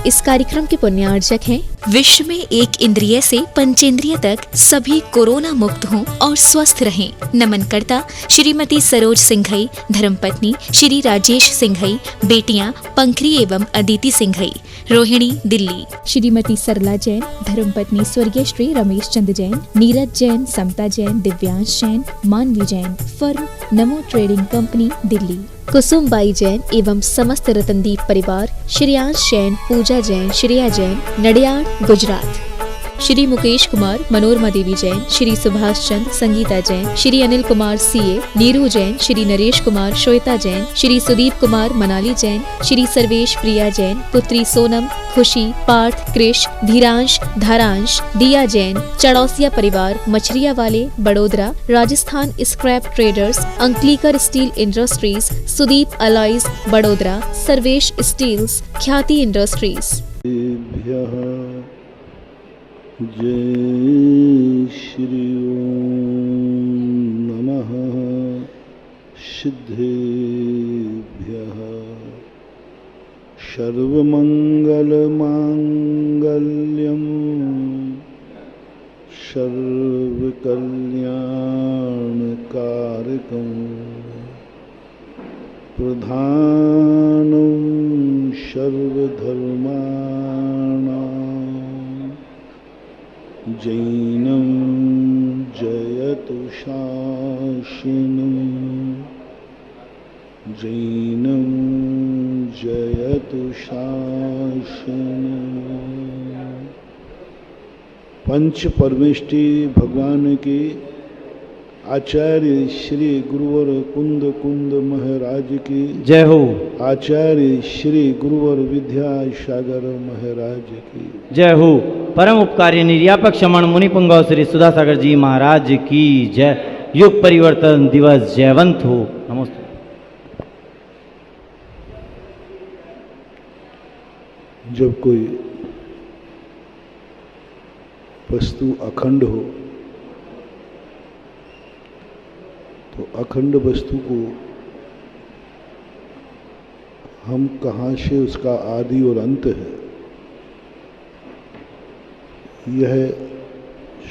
इस कार्यक्रम के पुण्यार्जक हैं। विश्व में एक इंद्रिय से पंचेंद्रिय तक सभी कोरोना मुक्त हों और स्वस्थ रहें। नमन करता श्रीमती सरोज सिंघई, धर्मपत्नी श्री राजेश सिंघई, बेटियां पंखरी एवं अदिति सिंघई, रोहिणी, दिल्ली। श्रीमती सरला जैन, धर्मपत्नी स्वर्गीय श्री रमेश चंद जैन, नीरज जैन, समता जैन, दिव्यांश जैन, मानवी जैन, फर्म नमो ट्रेडिंग कंपनी, दिल्ली। कुसुमबाई जैन एवं समस्त रतनदीप परिवार, श्रेयांश जैन, पूजा जैन, श्रेया जैन, नडियाड, गुजरात। श्री मुकेश कुमार, मनोरमा देवी जैन, श्री सुभाष चंद, संगीता जैन, श्री अनिल कुमार सीए, नीरू जैन, श्री नरेश कुमार, श्वेता जैन, श्री सुदीप कुमार, मनाली जैन, श्री सर्वेश प्रिया जैन, पुत्री सोनम, खुशी, पार्थ, कृष, धीरांश, धारांश, दिया जैन, चड़ौसिया परिवार, मछरिया वाले, Vadodara, Rajasthan scrap traders, Ankalikar steel industries, Sudeep alloys, Vadodara, Sarvesh steels, Khyati industries. जय श्री ओम नमः सिद्धेभ्यः। सर्वमंगलमांगल्यं सर्वकल्याणकारकं प्रधानं सर्वधर्माणां जैनं जयतु शासनं, जैनं जयतु शासनं। पंच परमेष्टि भगवान के आचार्य श्री गुरुवर कुंद कुंद महाराज की जय हो। आचार्य श्री गुरुवर विद्यासागर महाराज की जय हो। परम उपकारी निर्यापक शमण मुनि पुंगव श्री सुधासागर जी महाराज की जय। युग परिवर्तन दिवस जयवंत हो। नमस्ते। जब कोई वस्तु अखंड हो तो अखंड वस्तु को हम कहाँ से उसका आदि और अंत है यह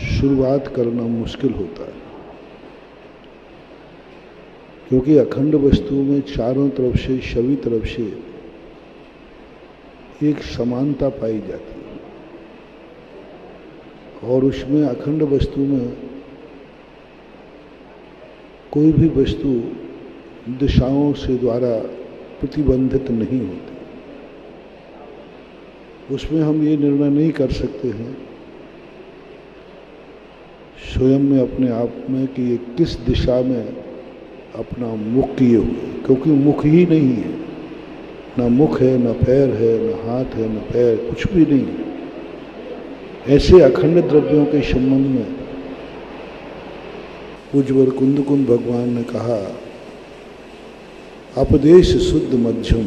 शुरुआत करना मुश्किल होता है, क्योंकि अखंड वस्तु में चारों तरफ से सभी तरफ से एक समानता पाई जाती है और उसमें अखंड वस्तु में कोई भी वस्तु दिशाओं से द्वारा प्रतिबंधित नहीं होती। उसमें हम ये निर्णय नहीं कर सकते हैं स्वयं में अपने आप में कि ये किस दिशा में अपना मुख किए हुए, क्योंकि मुख ही नहीं है, ना मुख है, ना पैर है, ना हाथ है, ना पैर, कुछ भी नहीं। ऐसे अखंड द्रव्यों के संबंध में उज्ज्वल कुंद कुंद भगवान ने कहा अपदेश शुद्ध मध्यम।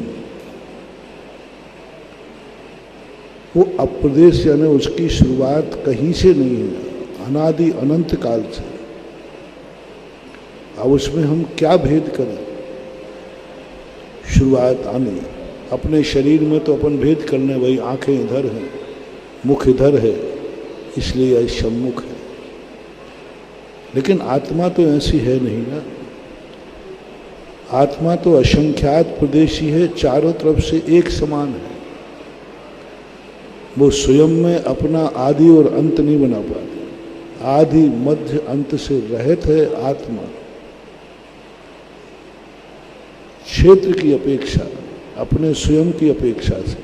वो अपदेश यानी उसकी शुरुआत कहीं से नहीं है, अनादि अनंत काल से। अब उसमें हम क्या भेद करें? शुरुआत आनी अपने शरीर में तो अपन भेद करने, वही आंखें इधर हैं, मुख इधर है, इसलिए यह सम्मुख है। लेकिन आत्मा तो ऐसी है नहीं ना। आत्मा तो असंख्यात प्रदेशी है, चारों तरफ से एक समान है। वो स्वयं में अपना आदि और अंत नहीं बना पाती। आदि मध्य अंत से रहित है आत्मा। क्षेत्र की अपेक्षा, अपने स्वयं की अपेक्षा से।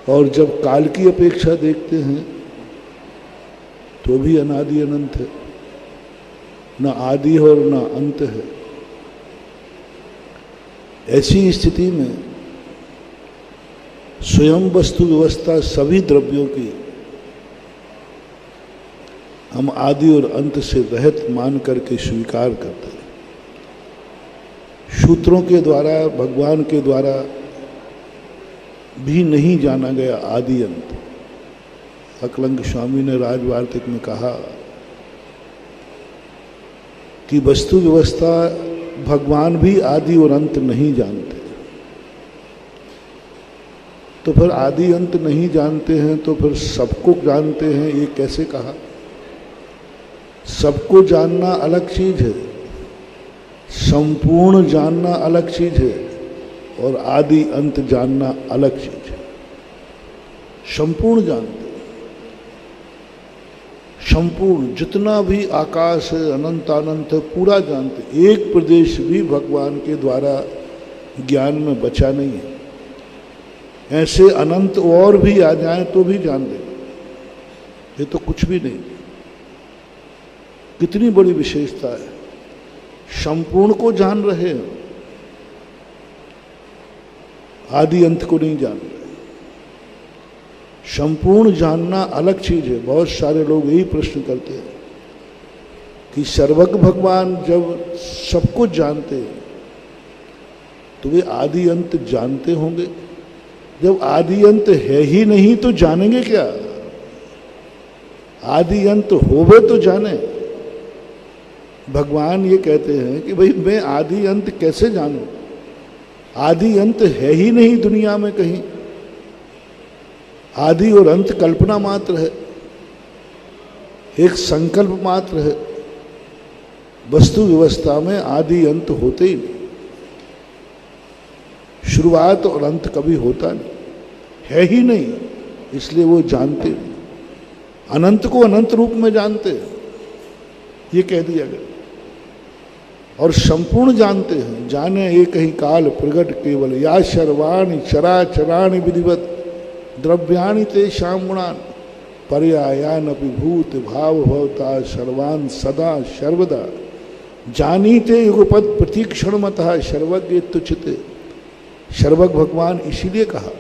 और जब काल की अपेक्षा देखते हैं तो भी अनादि अनंत है, न आदि और न अंत है। ऐसी स्थिति में स्वयं वस्तु व्यवस्था सभी द्रव्यों की हम आदि और अंत से रहित मान करके स्वीकार करते हैं। सूत्रों के द्वारा, भगवान के द्वारा भी नहीं जाना गया आदि अंत। अकलंक स्वामी ने राजवार्तिक में कहा कि वस्तु व्यवस्था भगवान भी आदि और अंत नहीं जानते। तो फिर आदि अंत नहीं जानते हैं तो फिर सबको जानते हैं, ये कैसे कहा? सबको जानना अलग चीज है, संपूर्ण जानना अलग चीज है, और आदि अंत जानना अलग चीज है। संपूर्ण जानते, संपूर्ण जितना भी आकाश है, अनंत अनंत है, पूरा जानते। एक प्रदेश भी भगवान के द्वारा ज्ञान में बचा नहीं है। ऐसे अनंत और भी आ जाएं तो भी जान लेंगे, ये तो कुछ भी नहीं। कितनी बड़ी विशेषता है, संपूर्ण को जान रहे हैं, आदि अंत को नहीं जान रहे। संपूर्ण जानना अलग चीज है। बहुत सारे लोग यही प्रश्न करते हैं कि सर्वज्ञ भगवान जब सब कुछ जानते हैं तो वे आदि अंत जानते होंगे? जब आदि अंत है ही नहीं तो जानेंगे क्या? आदि अंत होवे तो जाने। भगवान ये कहते हैं कि भाई मैं आदि अंत कैसे जानूं? आदि अंत है ही नहीं दुनिया में कहीं। आदि और अंत कल्पना मात्र है, एक संकल्प मात्र है। वस्तु व्यवस्था में आदि अंत होते ही नहीं, शुरुआत और अंत कभी होता नहीं, है ही नहीं, इसलिए वो जानते नहीं। अनंत को अनंत रूप में जानते हैं, ये कह दिया गया। और संपूर्ण जानते हैं, जाने एक ही काल प्रगट केवल, या सर्वाणि चराचराणि विधिवत द्रव्याणि तेषां गुणान् पर्यायानपि भूत भाव भवता सर्वान् सदा सर्वदा जानीते युगपद प्रतीक्षणमतः सर्वज्ञ तुच्छते। सर्वज्ञ भगवान इसीलिए कहा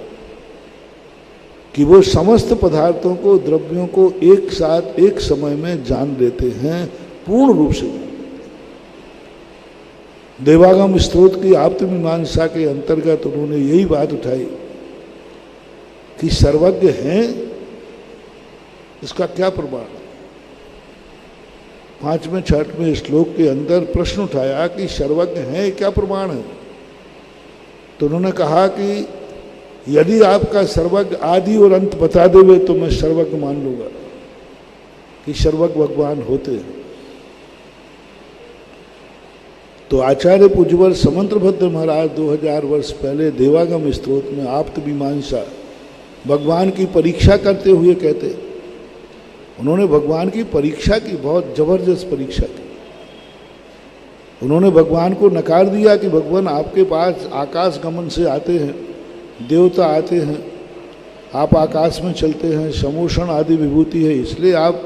कि वो समस्त पदार्थों को, द्रव्यों को एक साथ एक समय में जान लेते हैं, पूर्ण रूप से। देवागम स्तोत्र की आप्त मीमांसा के अंतर्गत उन्होंने यही बात उठाई कि सर्वज्ञ हैं, इसका क्या प्रमाण? 5वें 6वें श्लोक के अंदर प्रश्न उठाया कि सर्वज्ञ हैं, क्या प्रमाण है? तो उन्होंने कहा कि यदि आपका सर्वज्ञ आदि और अंत बता देवे तो मैं सर्वज्ञ मान लूंगा कि सर्वज्ञ भगवान होते हैं। तो आचार्य पूज्यवर समंत्रभद्र महाराज 2000 वर्ष पहले देवागम स्तोत्र में आप्त मीमांसा भगवान की परीक्षा करते हुए कहते, उन्होंने भगवान की परीक्षा की, बहुत जबरदस्त परीक्षा की। उन्होंने भगवान को नकार दिया कि भगवान आपके पास आकाश गमन से आते हैं, देवता आते हैं, आप आकाश में चलते हैं, समोषण आदि विभूति है, इसलिए आप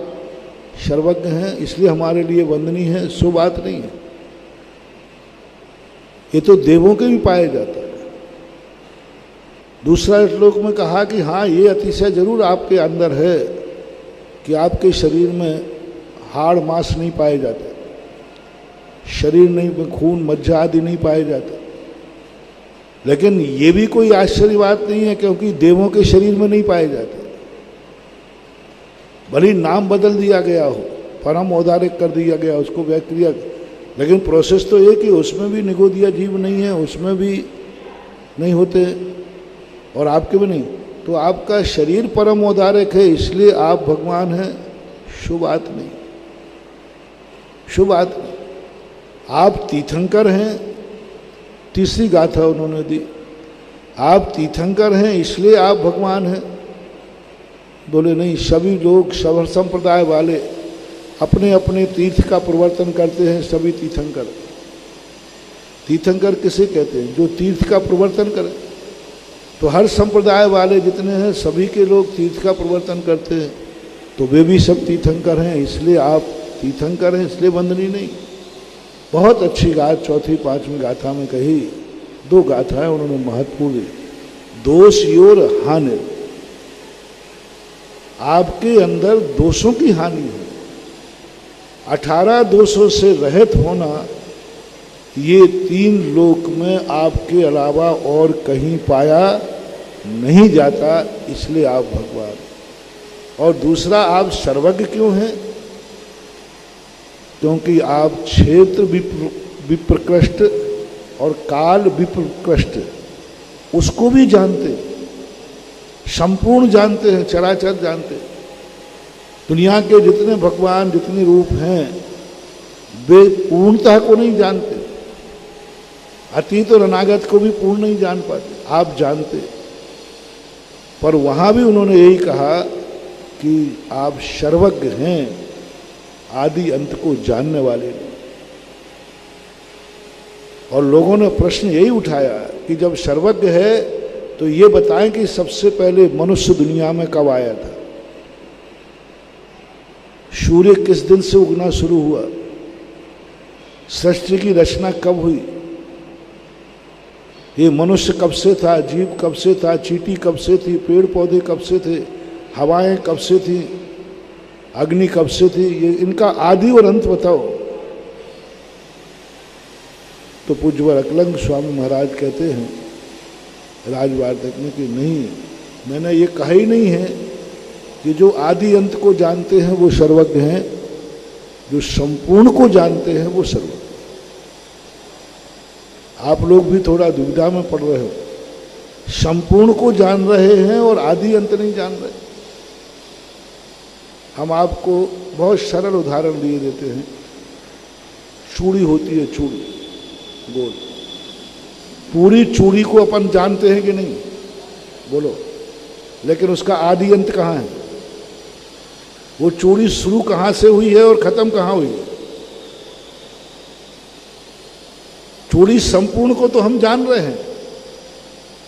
सर्वज्ञ हैं, इसलिए हमारे लिए वंदनीय है। सो बात नहीं है, ये तो देवों के भी पाया जाता है। दूसरा श्लोक में कहा कि हाँ, ये अतिशय जरूर आपके अंदर है कि आपके शरीर में हाड़ मांस नहीं पाए जाते, शरीर नहीं, खून मज्जा आदि नहीं पाए जाते। लेकिन ये भी कोई आश्चर्य बात नहीं है, क्योंकि देवों के शरीर में नहीं पाए जाते। भले नाम बदल दिया गया हो, परम औदारिक कर दिया गया, उसको व्यक्त किया, लेकिन प्रोसेस तो एक ही, उसमें भी निगोदिया जीव नहीं है, उसमें भी नहीं होते और आपके भी नहीं। तो आपका शरीर परम औदारिक है, इसलिए आप भगवान हैं, शुभ बात नहीं, शुभ बात नहीं। आप तीर्थंकर हैं, तीसरी गाथा उन्होंने दी, आप तीर्थंकर हैं इसलिए आप भगवान हैं। बोले नहीं, सभी लोग, सब संप्रदाय वाले अपने अपने तीर्थ का प्रवर्तन करते हैं, सभी तीर्थंकर। तीर्थंकर किसे कहते हैं? जो तीर्थ का प्रवर्तन करे। तो हर संप्रदाय वाले जितने हैं, सभी के लोग तीर्थ का प्रवर्तन करते हैं, तो वे भी सब तीर्थंकर हैं, इसलिए आप तीर्थंकर हैं, इसलिए वंदनीय नहीं। बहुत अच्छी गाथ चौथी 5वीं गाथा में कही, 2 गाथाएं उन्होंने महत्वपूर्ण दी। दोष योर हानि, आपके अंदर दोषों की हानि है, 18 दोषों से रहित होना, ये 3 लोक में आपके अलावा और कहीं पाया नहीं जाता, इसलिए आप भगवान। और दूसरा, आप सर्वज्ञ क्यों हैं? क्योंकि आप क्षेत्र विप्रकृष्ट और काल विप्रकृष्ट उसको भी जानते। संपूर्ण जानते हैं, चराचर जानते हैं। दुनिया के जितने भगवान, जितने रूप हैं, वे पूर्णता को नहीं जानते, अतीत और अनागत को भी पूर्ण नहीं जान पाते। आप जानते, पर वहां भी उन्होंने यही कहा कि आप सर्वज्ञ हैं, आदि अंत को जानने वाले नहीं। और लोगों ने प्रश्न यही उठाया कि जब सर्वज्ञ है तो ये बताएं कि सबसे पहले मनुष्य दुनिया में कब आया था, सूर्य किस दिन से उगना शुरू हुआ, सृष्टि की रचना कब हुई, ये मनुष्य कब से था, जीव कब से था, चींटी कब से थी, पेड़ पौधे कब से थे, हवाएं कब से थी, अग्नि कब से थी, ये इनका आदि और अंत बताओ। तो पूज्यवर अकलंग स्वामी महाराज कहते हैं राजवार्तक में कि नहीं, मैंने ये कहा ही नहीं है कि जो आदि अंत को जानते हैं वो सर्वज्ञ हैं, जो संपूर्ण को जानते हैं वो सर्वज्ञ। आप लोग भी थोड़ा दुविधा में पड़ रहे हो, संपूर्ण को जान रहे हैं और आदि अंत नहीं जान रहे। हम आपको बहुत सरल उदाहरण दिए देते हैं। चूड़ी होती है, चूड़ी गोल, पूरी चूड़ी को अपन जानते हैं कि नहीं, बोलो, लेकिन उसका आदि अंत कहाँ है? वो चूड़ी शुरू कहाँ से हुई है और खत्म कहाँ हुई है? चूड़ी संपूर्ण को तो हम जान रहे हैं,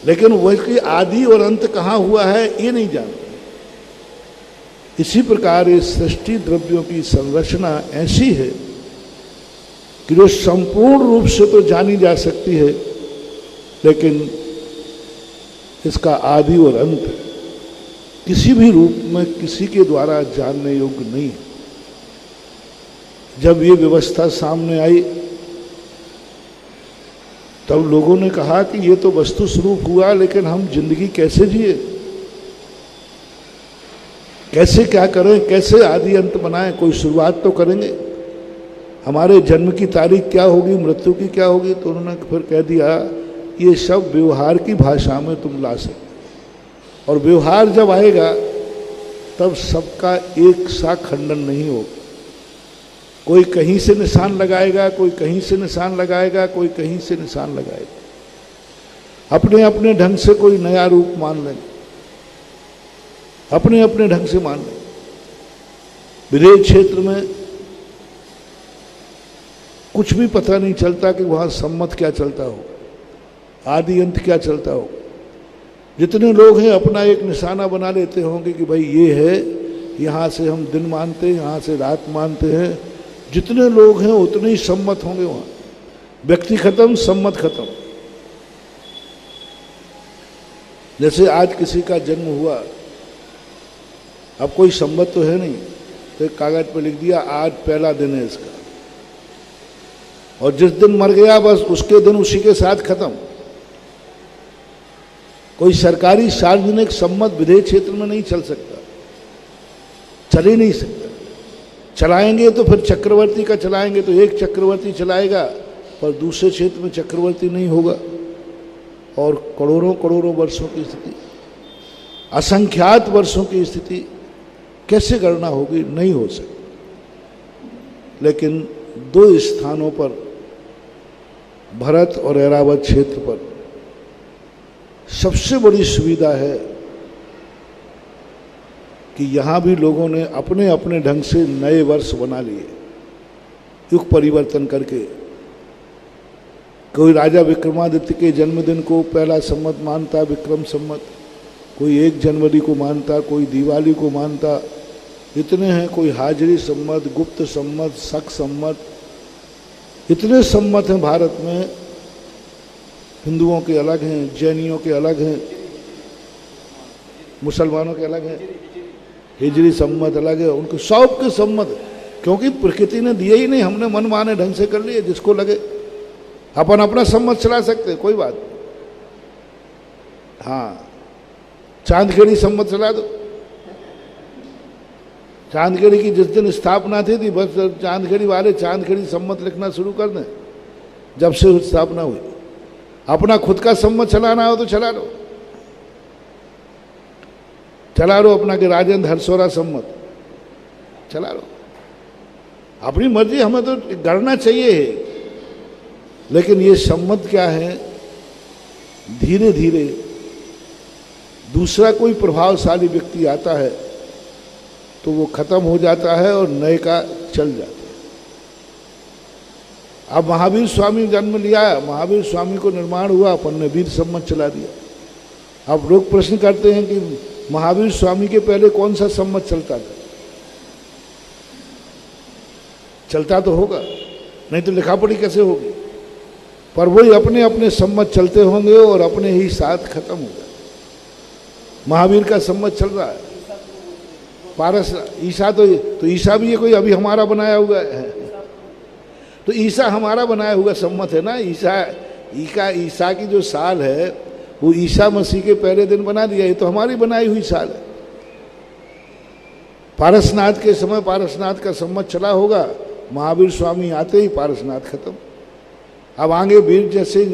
लेकिन वही आदि और अंत कहाँ हुआ है ये नहीं जानते। इसी प्रकार इस सृष्टि द्रव्यों की संरचना ऐसी है कि जो संपूर्ण रूप से तो जानी जा सकती है, लेकिन इसका आदि और अंत किसी भी रूप में किसी के द्वारा जानने योग्य नहीं है। जब ये व्यवस्था सामने आई तब लोगों ने कहा कि ये तो वस्तु स्वरूप हुआ, लेकिन हम जिंदगी कैसे जिए, कैसे क्या करें, कैसे आदि अंत बनाएं, कोई शुरुआत तो करेंगे, हमारे जन्म की तारीख क्या होगी, मृत्यु की क्या होगी। तो उन्होंने फिर कह दिया ये सब व्यवहार की भाषा में तुम ला सकते, और व्यवहार जब आएगा तब सबका एक सा खंडन नहीं होगा। कोई कहीं से निशान लगाएगा, कोई कहीं से निशान लगाएगा, कोई कहीं से निशान लगाएगा। अपने अपने ढंग से कोई नया रूप मान लेंगे, अपने अपने ढंग से मान लेंगे। विदेश क्षेत्र में कुछ भी पता नहीं चलता कि वहाँ सम्मत क्या चलता हो, आदि अंत क्या चलता हो। जितने लोग हैं अपना एक निशाना बना लेते होंगे कि भाई ये है, यहाँ से हम दिन मानते हैं, यहाँ से रात मानते हैं। जितने लोग हैं उतने ही सम्मत होंगे वहाँ। व्यक्ति खत्म, सम्मत खत्म। जैसे आज किसी का जन्म हुआ, अब कोई सम्मत तो है नहीं, तो एक कागज पर लिख दिया आज पहला दिन है इसका, और जिस दिन मर गया बस उसके दिन उसी के साथ खत्म। कोई सरकारी सार्वजनिक सम्मत विदेश क्षेत्र में नहीं चल सकता, चल ही नहीं सकता। चलाएंगे तो फिर चक्रवर्ती का चलाएंगे तो एक चक्रवर्ती चलाएगा, पर दूसरे क्षेत्र में चक्रवर्ती नहीं होगा। और करोड़ों करोड़ों वर्षों की स्थिति, असंख्यात वर्षों की स्थिति कैसे गणना होगी, नहीं हो सकती। लेकिन दो स्थानों पर, भरत और ऐरावत क्षेत्र पर सबसे बड़ी सुविधा है कि यहाँ भी लोगों ने अपने अपने ढंग से नए वर्ष बना लिए, युग परिवर्तन करके। कोई राजा विक्रमादित्य के जन्मदिन को पहला सम्मत मानता, विक्रम सम्मत, कोई 1 जनवरी को मानता, कोई दिवाली को मानता, इतने हैं। कोई हाजरी सम्मत, गुप्त सम्मत, शक सम्मत, इतने सम्मत हैं भारत में। हिंदुओं के अलग हैं, जैनियों के अलग हैं, मुसलमानों के अलग हैं, हिजरी सम्मत अलग है, उनके सब के सम्मत, क्योंकि प्रकृति ने दिए ही नहीं, हमने मन माने ढंग से कर लिए जिसको लगे। अपन अपना सम्मत चला सकते, कोई बात। हाँ, चांदखेड़ी सम्मत चला दो। चांदखेड़ी की जिस दिन स्थापना थी बस चांदखेड़ी वाले चांदखेड़ी सम्मत लिखना शुरू कर दें, जब से स्थापना हुई। अपना खुद का सम्मत चलाना हो तो चला लो। चला रहो अपना कि राजेंद्र हरसोरा सम्मत, चला रहो, अपनी मर्जी, हमें तो करना चाहिए है। लेकिन ये सम्मत क्या है, धीरे धीरे दूसरा कोई प्रभावशाली व्यक्ति आता है तो वो खत्म हो जाता है और नए का चल जाता है। अब महावीर स्वामी जन्म लिया, महावीर स्वामी को निर्माण हुआ, अपन ने वीर सम्मत चला दिया। अब लोग प्रश्न करते हैं कि महावीर स्वामी के पहले कौन सा सम्मत चलता था? चलता तो होगा, नहीं तो लिखा पढ़ी कैसे होगी? पर वही अपने अपने सम्मत चलते होंगे और अपने ही साथ खत्म होगा। महावीर का सम्मत चल रहा है, पारस ईसा तो ईसा भी ये कोई अभी हमारा बनाया हुआ है, तो ईसा हमारा बनाया हुआ सम्मत है ना। ईसा की जो साल है वो ईसा मसीह के पहले दिन बना दिया, ये तो हमारी बनाई हुई साल है। पारसनाथ के समय पारसनाथ का सम्मत चला होगा, महावीर स्वामी आते ही पारसनाथ खत्म। अब आगे वीर जैसे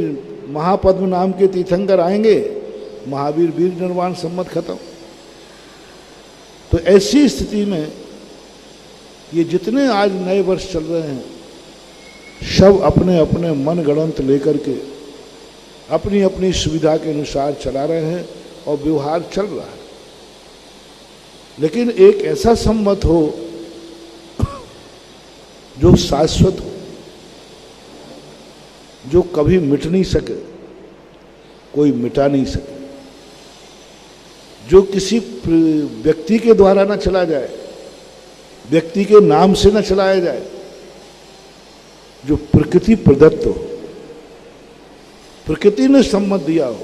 महापद्म नाम के तीर्थंकर आएंगे, महावीर वीर निर्वाण सम्मत खत्म। तो ऐसी स्थिति में ये जितने आज नए वर्ष चल रहे हैं, सब अपने अपने मन गणंत लेकर के अपनी अपनी सुविधा के अनुसार चला रहे हैं और व्यवहार चल रहा है। लेकिन एक ऐसा सम्मत हो जो शाश्वत हो, जो कभी मिट नहीं सके, कोई मिटा नहीं सके, जो किसी व्यक्ति के द्वारा ना चला जाए, व्यक्ति के नाम से ना चलाया जाए, जो प्रकृति प्रदत्त हो, प्रकृति ने सम्मत दिया हो।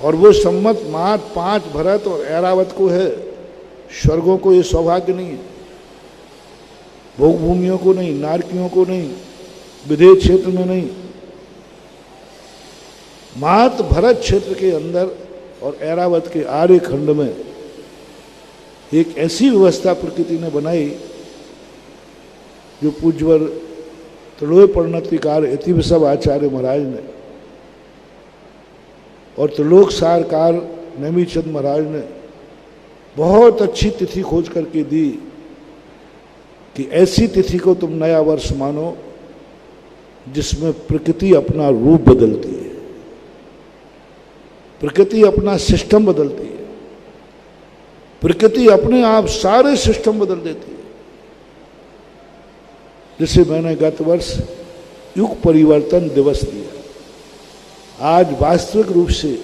और वो सम्मत मात्र 5 भरत और ऐरावत को है, स्वर्गों को ये सौभाग्य नहीं है, भोग भूमियों को नहीं, नारकियों को नहीं, विदेह क्षेत्र में नहीं, मात्र भरत क्षेत्र के अंदर और ऐरावत के आर्य खंड में एक ऐसी व्यवस्था प्रकृति ने बनाई जो पूज्यवर त्रिलोक परिणतिकार यतिवसव आचार्य महाराज ने और त्रिलोक सारकार नेमीचंद महाराज ने बहुत अच्छी तिथि खोज करके दी कि ऐसी तिथि को तुम नया वर्ष मानो जिसमें प्रकृति अपना रूप बदलती है, प्रकृति अपना सिस्टम बदलती है, प्रकृति अपने आप सारे सिस्टम बदल देती है। जैसे मैंने गत वर्ष युग परिवर्तन दिवस दिया, आज वास्तविक रूप से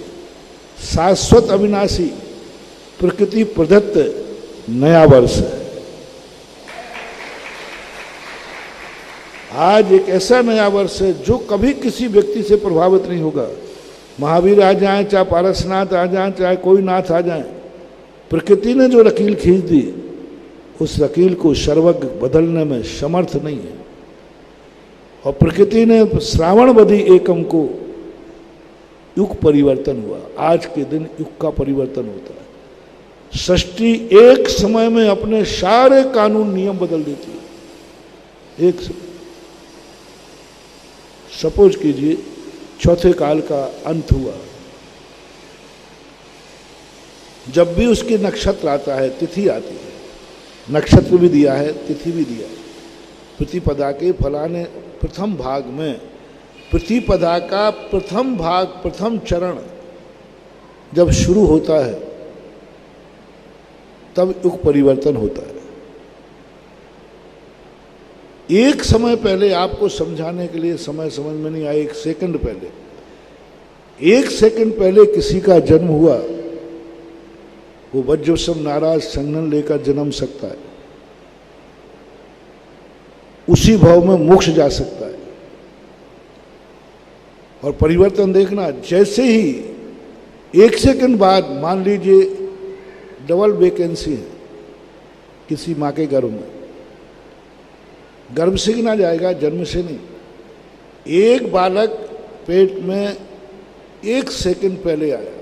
शाश्वत अविनाशी प्रकृति प्रदत्त नया वर्ष है। आज एक ऐसा नया वर्ष है जो कभी किसी व्यक्ति से प्रभावित नहीं होगा। महावीर आ जाए, चाहे पारसनाथ आ जाए, चाहे कोई नाथ आ जाए, प्रकृति ने जो लकीर खींच दी उस लकीर को सर्वज्ञ बदलने में समर्थ नहीं है। और प्रकृति ने श्रावणवधि एकम को युग परिवर्तन हुआ, आज के दिन युग का परिवर्तन होता है। सृष्टि एक समय में अपने सारे कानून नियम बदल देती है। एक सपोज कीजिए चौथे काल का अंत हुआ, जब भी उसके नक्षत्र आता है, तिथि आती है, नक्षत्र भी दिया है, तिथि भी दिया है। प्रतिपदा के फलाने प्रथम भाग में, प्रतिपदा का प्रथम भाग, प्रथम चरण जब शुरू होता है तब युग परिवर्तन होता है। एक समय पहले आपको समझाने के लिए, समय समझ में नहीं आया, 1 सेकंड पहले, 1 सेकंड पहले किसी का जन्म हुआ, वो वज्रसम नाराज संघन लेकर जन्म सकता है, उसी भाव में मोक्ष जा सकता है। और परिवर्तन देखना, जैसे ही 1 सेकंड बाद मान लीजिए डबल वैकेंसी है किसी माँ के गर्भ में, गर्भ से गिना जाएगा, जन्म से नहीं। एक बालक पेट में 1 सेकंड पहले आया,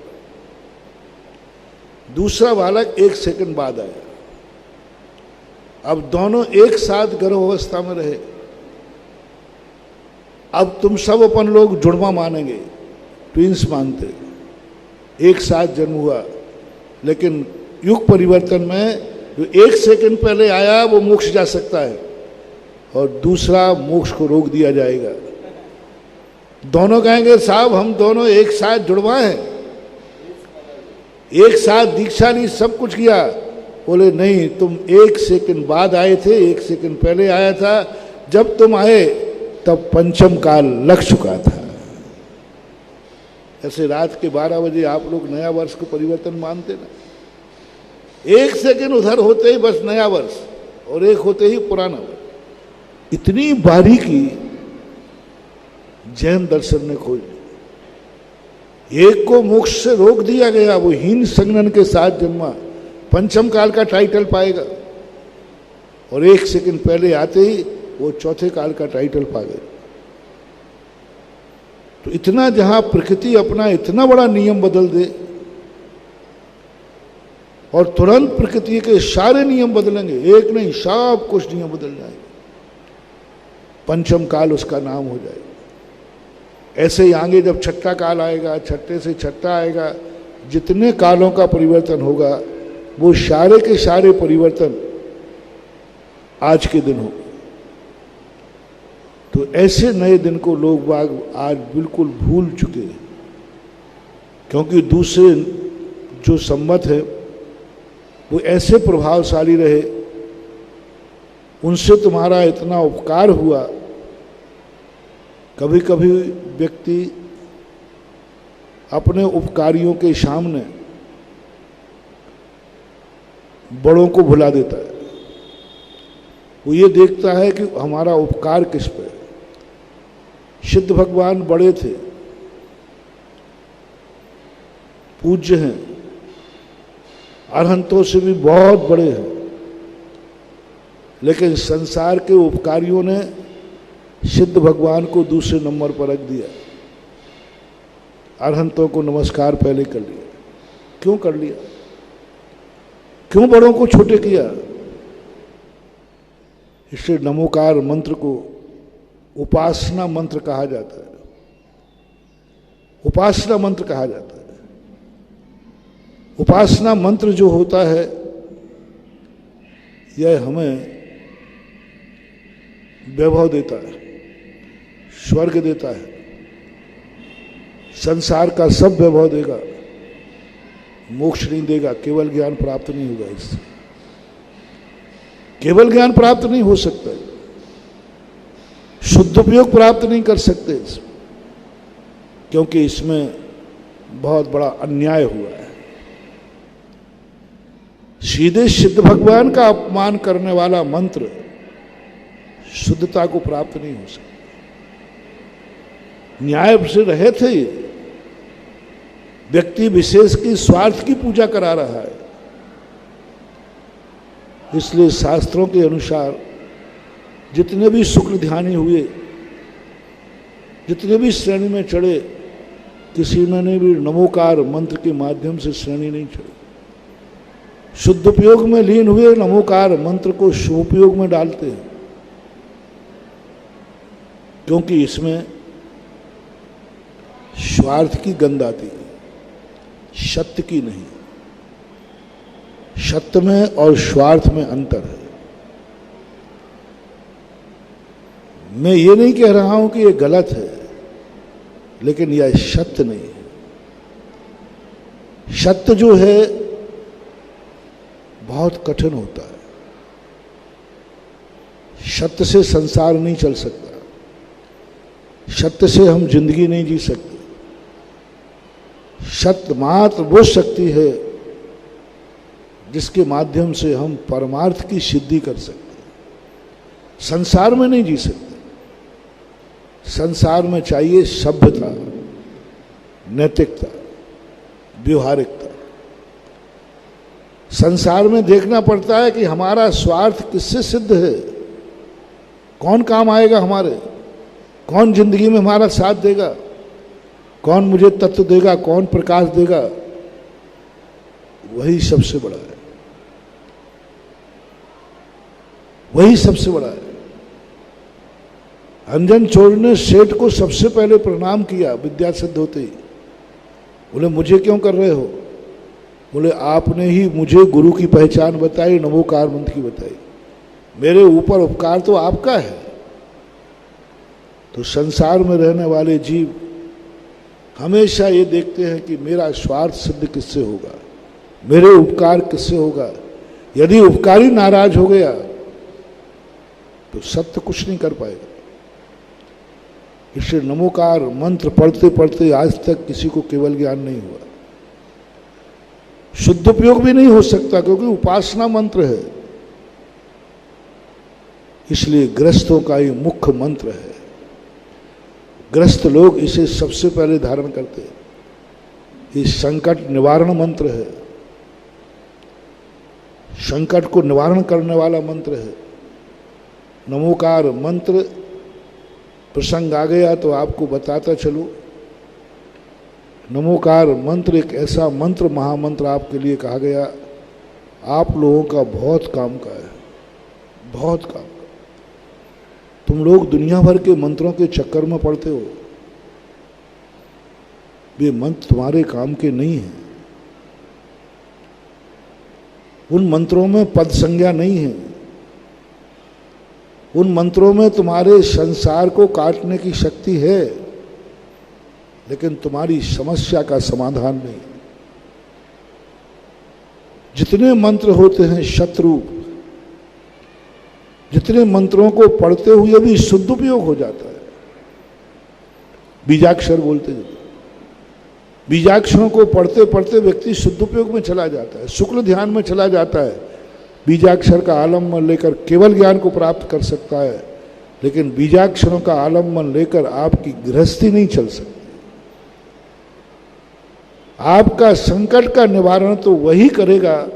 दूसरा बालक 1 सेकंड बाद आया। अब दोनों एक साथ गर्भावस्था में रहे। अब तुम सब अपन लोग जुड़वा मानेंगे, ट्विंस मानते, एक साथ जन्म हुआ, लेकिन युग परिवर्तन में जो 1 सेकंड पहले आया वो मोक्ष जा सकता है और दूसरा मोक्ष को रोक दिया जाएगा। दोनों कहेंगे साहब हम दोनों एक साथ जुड़वाए हैं, एक साथ दीक्षा ली, सब कुछ किया। बोले नहीं, तुम 1 सेकंड बाद आए थे, 1 सेकंड पहले आया था। जब तुम आए तब पंचम काल लग चुका था। ऐसे रात के 12 बजे आप लोग नया वर्ष को परिवर्तन मानते ना, 1 सेकंड उधर होते ही बस नया वर्ष और एक होते ही पुराना वर्ष। इतनी बारीकी जैन दर्शन ने खोज ली। एक को मोक्ष से रोक दिया गया, वो हीन संगनन के साथ जन्मा, पंचम काल का टाइटल पाएगा, और 1 सेकंड पहले आते ही वो चौथे काल का टाइटल पा गए। तो इतना जहां प्रकृति अपना इतना बड़ा नियम बदल दे और तुरंत प्रकृति के सारे नियम बदलेंगे, एक नहीं सब कुछ नियम बदल जाएंगे, पंचम काल उसका नाम हो जाएगा। ऐसे ही आगे जब छठा काल आएगा, छठे से छठा आएगा, जितने कालों का परिवर्तन होगा वो सारे के सारे परिवर्तन आज के दिन होंगे। तो ऐसे नए दिन को लोग बाग आज बिल्कुल भूल चुके हैं, क्योंकि दूसरे जो सम्मत है वो ऐसे प्रभावशाली रहे, उनसे तुम्हारा इतना उपकार हुआ। कभी कभी व्यक्ति अपने उपकारियों के सामने बड़ों को भुला देता है। वो ये देखता है कि हमारा उपकार किस पे। सिद्ध भगवान बड़े थे, पूज्य हैं, अरहंतों से भी बहुत बड़े हैं, लेकिन संसार के उपकारियों ने सिद्ध भगवान को दूसरे नंबर पर रख दिया। अरहंतों को नमस्कार पहले कर लिया। क्यों कर लिया? क्यों बड़ों को छोटे किया? इसलिए नमोकार मंत्र को उपासना मंत्र कहा जाता है। उपासना मंत्र कहा जाता है। उपासना मंत्र जो होता है यह हमें वैभव देता है, स्वर्ग देता है, संसार का सब वैभव देगा, मोक्ष नहीं देगा, केवल ज्ञान प्राप्त नहीं होगा। इससे केवल ज्ञान प्राप्त नहीं हो सकता, शुद्ध उपयोग प्राप्त नहीं कर सकते इसमें, क्योंकि इसमें बहुत बड़ा अन्याय हुआ है। सीधे सिद्ध भगवान का अपमान करने वाला मंत्र शुद्धता को प्राप्त नहीं हो सकता। न्याय से रहे थे, व्यक्ति विशेष की स्वार्थ की पूजा करा रहा है। इसलिए शास्त्रों के अनुसार जितने भी शुक्र ध्यानी हुए, जितने भी श्रेणी में चढ़े, किसी ने भी नमोकार मंत्र के माध्यम से श्रेणी नहीं चढ़ी। शुद्ध उपयोग में लीन हुए नमोकार मंत्र को शुभोपयोग में डालते हैं, क्योंकि इसमें स्वार्थ की गंध आती है, सत्य की नहीं। सत्य में और स्वार्थ में अंतर है। मैं ये नहीं कह रहा हूं कि ये गलत है, लेकिन यह सत्य नहीं है। सत्य जो है बहुत कठिन होता है। सत्य से संसार नहीं चल सकता, सत्य से हम जिंदगी नहीं जी सकते। सत्य मात्र वो शक्ति है जिसके माध्यम से हम परमार्थ की सिद्धि कर सकते हैं। संसार में नहीं जी सकते। संसार में चाहिए सभ्यता, नैतिकता, व्यवहारिकता। संसार में देखना पड़ता है कि हमारा स्वार्थ किससे सिद्ध है, कौन काम आएगा हमारे, कौन जिंदगी में हमारा साथ देगा, कौन मुझे तत्व देगा, कौन प्रकाश देगा। वही सबसे बड़ा है, वही सबसे बड़ा है। अंजन चोर ने सेठ को सबसे पहले प्रणाम किया विद्या सिद्ध होते ही। बोले मुझे क्यों कर रहे हो? बोले आपने ही मुझे गुरु की पहचान बताई, नमोकार मंत्र की बताई, मेरे ऊपर उपकार तो आपका है। तो संसार में रहने वाले जीव हमेशा ये देखते हैं कि मेरा स्वार्थ सिद्ध किससे होगा, मेरे उपकार किससे होगा। यदि उपकारी नाराज हो गया तो सत्य कुछ नहीं कर पाएगा। इसलिए नमोकार मंत्र पढ़ते पढ़ते आज तक किसी को केवल ज्ञान नहीं हुआ, शुद्ध उपयोग भी नहीं हो सकता, क्योंकि उपासना मंत्र है। इसलिए ग्रस्तों का ये मुख्य मंत्र है। ग्रस्त लोग इसे सबसे पहले धारण करते हैं। ये संकट निवारण मंत्र है, संकट को निवारण करने वाला मंत्र है। नमोकार मंत्र प्रसंग आ गया तो आपको बताता चलूं। नमोकार मंत्र एक ऐसा मंत्र, महामंत्र आपके लिए कहा गया, आप लोगों का बहुत काम का है, बहुत काम का। तुम लोग दुनिया भर के मंत्रों के चक्कर में पड़ते हो, वे मंत्र तुम्हारे काम के नहीं हैं। उन मंत्रों में पद संज्ञा नहीं है, उन मंत्रों में तुम्हारे संसार को काटने की शक्ति है, लेकिन तुम्हारी समस्या का समाधान नहीं। जितने मंत्र होते हैं शत्रु, जितने मंत्रों को पढ़ते हुए भी शुद्ध उपयोग हो जाता है। बीजाक्षर बोलते हैं, बीजाक्षरों को पढ़ते पढ़ते व्यक्ति शुद्ध उपयोग में चला जाता है, शुक्ल ध्यान में चला जाता है। बीजाक्षर का आलम्बन लेकर केवल ज्ञान को प्राप्त कर सकता है, लेकिन बीजाक्षरों का आलम्बन लेकर आपकी गृहस्थी नहीं चल सकती। आपका संकट का निवारण तो वही करेगा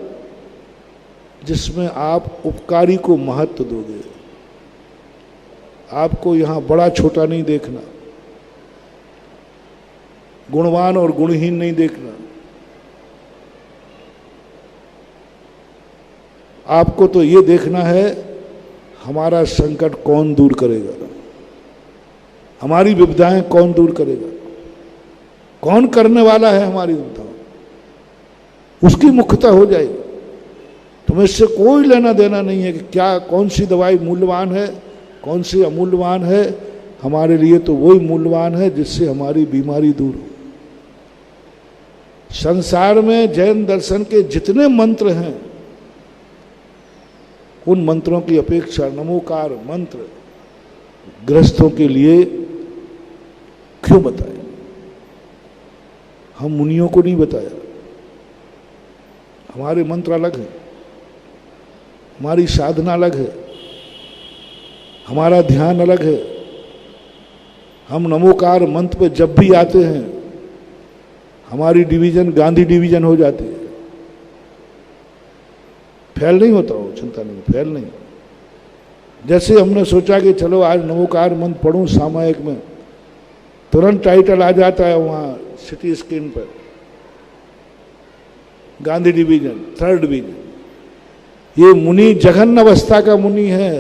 जिसमें आप उपकारी को महत्व दोगे। आपको यहां बड़ा छोटा नहीं देखना, गुणवान और गुणहीन नहीं देखना। आपको तो ये देखना है हमारा संकट कौन दूर करेगा, हमारी विपदाएं कौन दूर करेगा, कौन करने वाला है हमारी विपदाओं, उसकी मुख्यता हो जाएगी। तुम्हें इससे कोई लेना देना नहीं है कि क्या कौन सी दवाई मूल्यवान है, कौन सी अमूल्यवान है। हमारे लिए तो वही मूल्यवान है जिससे हमारी बीमारी दूर हो। संसार में जैन दर्शन के जितने मंत्र हैं, उन मंत्रों की अपेक्षा नमोकार मंत्र गृहस्थों के लिए क्यों बताया? हम मुनियों को नहीं बताया। हमारे मंत्र अलग है, हमारी साधना अलग है, हमारा ध्यान अलग है। हम नमोकार मंत्र पे जब भी आते हैं हमारी डिवीजन गांधी डिवीजन हो जाती है। फेल नहीं होता हो, चिंता नहीं, फेल नहीं। जैसे हमने सोचा कि चलो आज नमोकार मंत्र पढ़ूं सामायिक में, तुरंत टाइटल आ जाता है वहाँ सिटी स्क्रीन पर, गांधी डिवीजन, 3rd डिवीजन। ये मुनि जघन्य अवस्था का मुनि है।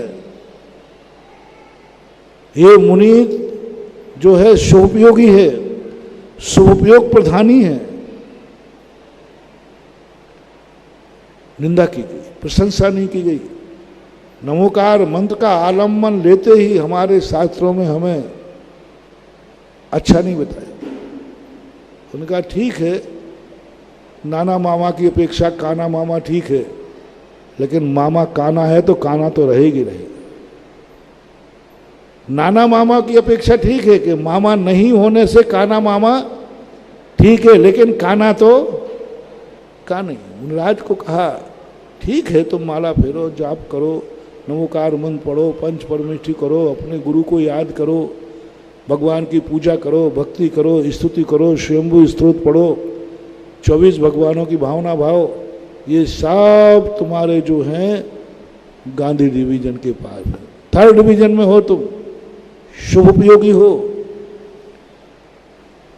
ये मुनि जो है शुभोपयोगी है, शुभोपयोग प्रधानी है। निंदा की गई, प्रशंसा नहीं की गई। नमोकार मंत्र का आलम्बन लेते ही हमारे शास्त्रों में हमें अच्छा नहीं बताया। उन्होंने कहा ठीक है, नाना मामा की अपेक्षा काना मामा ठीक है, लेकिन मामा काना है तो काना तो रहेगी रहेगी। नाना मामा की अपेक्षा ठीक है कि मामा नहीं होने से काना मामा ठीक है, लेकिन काना तो का नहीं। मुनिराज को कहा ठीक है, तुम माला फेरो, जाप करो, नमोकार मंत्र पढ़ो, पंच परमेष्ठी करो, अपने गुरु को याद करो, भगवान की पूजा करो, भक्ति करो, स्तुति करो, स्वयंभू स्तोत्र पढ़ो, 24 भगवानों की भावना भाव। ये सब तुम्हारे जो हैं गांधी डिवीजन के पास है। 3rd डिवीजन में हो तुम, शुभोपयोगी हो।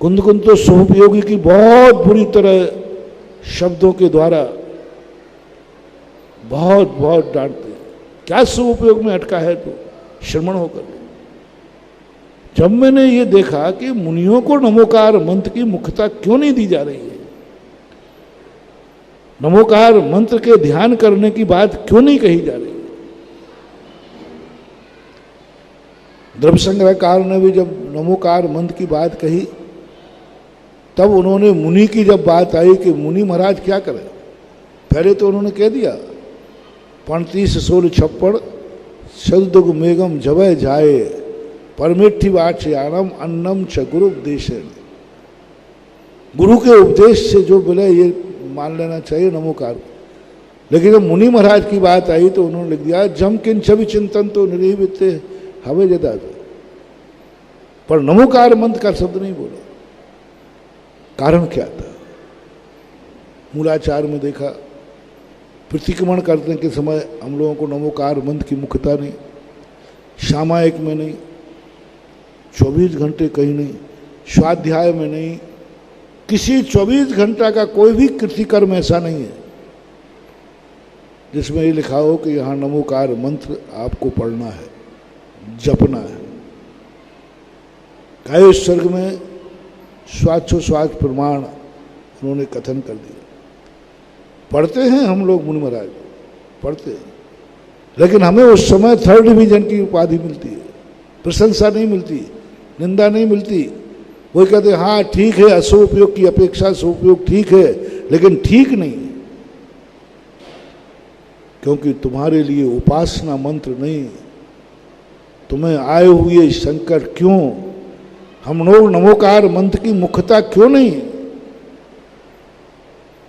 कुंद तो शुभोपयोगी की बहुत बुरी तरह शब्दों के द्वारा बहुत बहुत डांटते हैं। क्या शुभोपयोग में अटका है तो श्रमण होकर। जब मैंने ये देखा कि मुनियों को नमोकार मंत्र की मुख्यता क्यों नहीं दी जा रही है, नमोकार मंत्र के ध्यान करने की बात क्यों नहीं कही जा रही? द्रव्य संग्रहकार ने भी जब नमोकार मंत्र की बात कही, तब उन्होंने मुनि की जब बात आई कि मुनि महाराज क्या करें, पहले तो उन्होंने कह दिया 35 16 छप्पड़ शब्दुग मेघम जबय जाए परमेठी वाच्यानम अन्नम च गुरु उपदेशेन। गुरु के उपदेश से जो मिले ये मान लेना चाहिए नमोकार। लेकिन जब मुनि महाराज की बात आई तो उन्होंने लिख दिया जम किन छवि चिंतन तो निरीबित हवे जदा, पर नमोकार मंत्र का शब्द नहीं बोला। कारण क्या था? मूलाचार में देखा, प्रतिक्रमण करने के समय हम लोगों को नमोकार मंत्र की मुख्यता नहीं, सामायिक में नहीं, 24 घंटे कहीं नहीं, स्वाध्याय में नहीं, किसी 24 घंटा का कोई भी कृतिकर्म ऐसा नहीं है जिसमें ये लिखा हो कि यहाँ नमोकार मंत्र आपको पढ़ना है, जपना है। कायु सर्ग में स्वाचोस्वाच प्रमाण उन्होंने कथन कर दिया। पढ़ते हैं हम लोग, मुनि महाराज पढ़ते हैं, लेकिन हमें उस समय 3rd डिवीजन की उपाधि मिलती है, प्रशंसा नहीं मिलती, निंदा नहीं मिलती। वो कहते हैं हाँ ठीक है, असोपयोग की अपेक्षा सोपयोग ठीक है, लेकिन ठीक नहीं, क्योंकि तुम्हारे लिए उपासना मंत्र नहीं, तुम्हें आए हुए संकट क्यों, हम लोग नमोकार मंत्र की मुख्यता क्यों नहीं,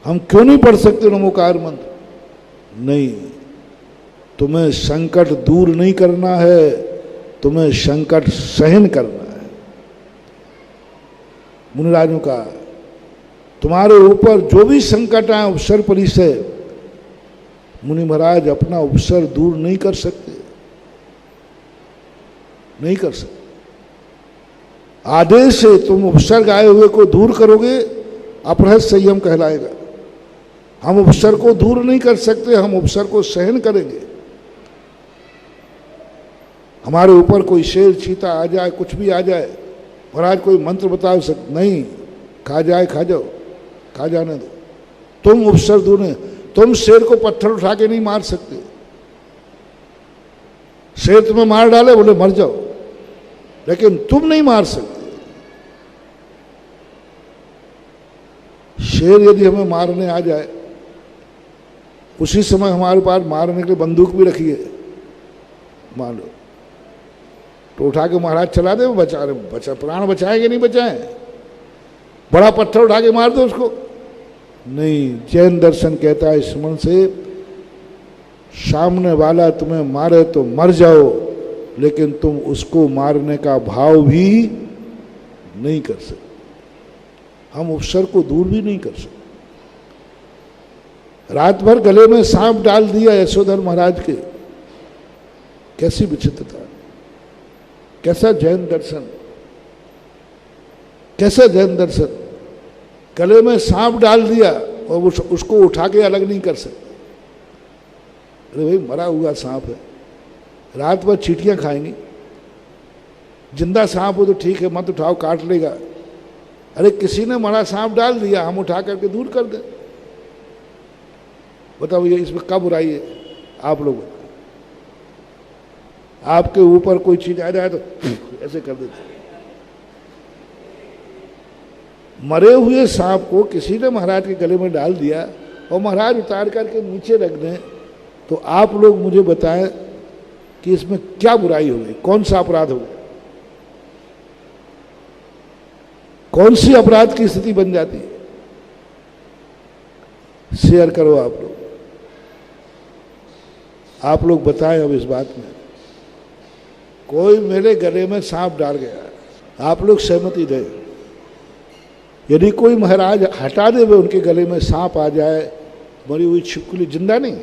हम क्यों नहीं पढ़ सकते नमोकार मंत्र? नहीं, तुम्हें संकट दूर नहीं करना है, तुम्हें संकट सहन करना है। मुनिराजों का तुम्हारे ऊपर जो भी संकट आए उपसर परिसय, मुनि महाराज अपना उपसर दूर नहीं कर सकते, नहीं कर सकते। आदेश से तुम उपसर्ग आए हुए को दूर करोगे, अपहृत संयम कहलाएगा। हम उपसर को दूर नहीं कर सकते, हम उपसर को सहन करेंगे। हमारे ऊपर कोई शेर चीता आ जाए, कुछ भी आ जाए, महाराज कोई मंत्र बता सकते नहीं, खा जाए खा जाओ, खा जाने दो, तुम उपसर दूर नहीं। तुम शेर को पत्थर उठा के नहीं मार सकते, शेर तुम्हें मार डाले बोले मर जाओ, लेकिन तुम नहीं मार सकते। शेर यदि हमें मारने आ जाए, उसी समय हमारे पास मारने के लिए बंदूक भी रखी है, मान लो, तो उठा के महाराज चला दे, बचा प्राण बचाएंगे नहीं बचाएं? बड़ा पत्थर उठा के मार दो उसको, नहीं। जैन दर्शन कहता है स्मरण से सामने वाला तुम्हें मारे तो मर जाओ, लेकिन तुम उसको मारने का भाव भी नहीं कर सकते। हम उपसर को दूर भी नहीं कर सकते। रात भर गले में सांप डाल दिया यशोधर महाराज के, कैसी विचित्रता, कैसा जैन दर्शन, कैसा जैन दर्शन। गले में सांप डाल दिया और उसको उठा के अलग नहीं कर सकते। अरे भाई मरा हुआ सांप है, रात भर चींटियां खाएंगी, जिंदा सांप हो तो ठीक है, मत उठाओ काट लेगा। अरे किसी ने मरा सांप डाल दिया, हम उठा करके दूर कर दें। बताओ ये इसमें क्या बुराई है? आप लोग, आपके ऊपर कोई चीज आ जाए तो ऐसे कर देते। मरे हुए सांप को किसी ने महाराज के गले में डाल दिया और महाराज उतार करके नीचे रख दें, तो आप लोग मुझे बताएं कि इसमें क्या बुराई हो गई, कौन सा अपराध हो गया, कौन सी अपराध की स्थिति बन जाती है? शेयर करो आप लोग बताएं अब इस बात में। कोई मेरे गले में सांप डाल गया, आप लोग सहमति दें। यदि कोई महाराज हटा दे वे उनके गले में सांप आ जाए, मरी हुई छिपकली, जिंदा नहीं,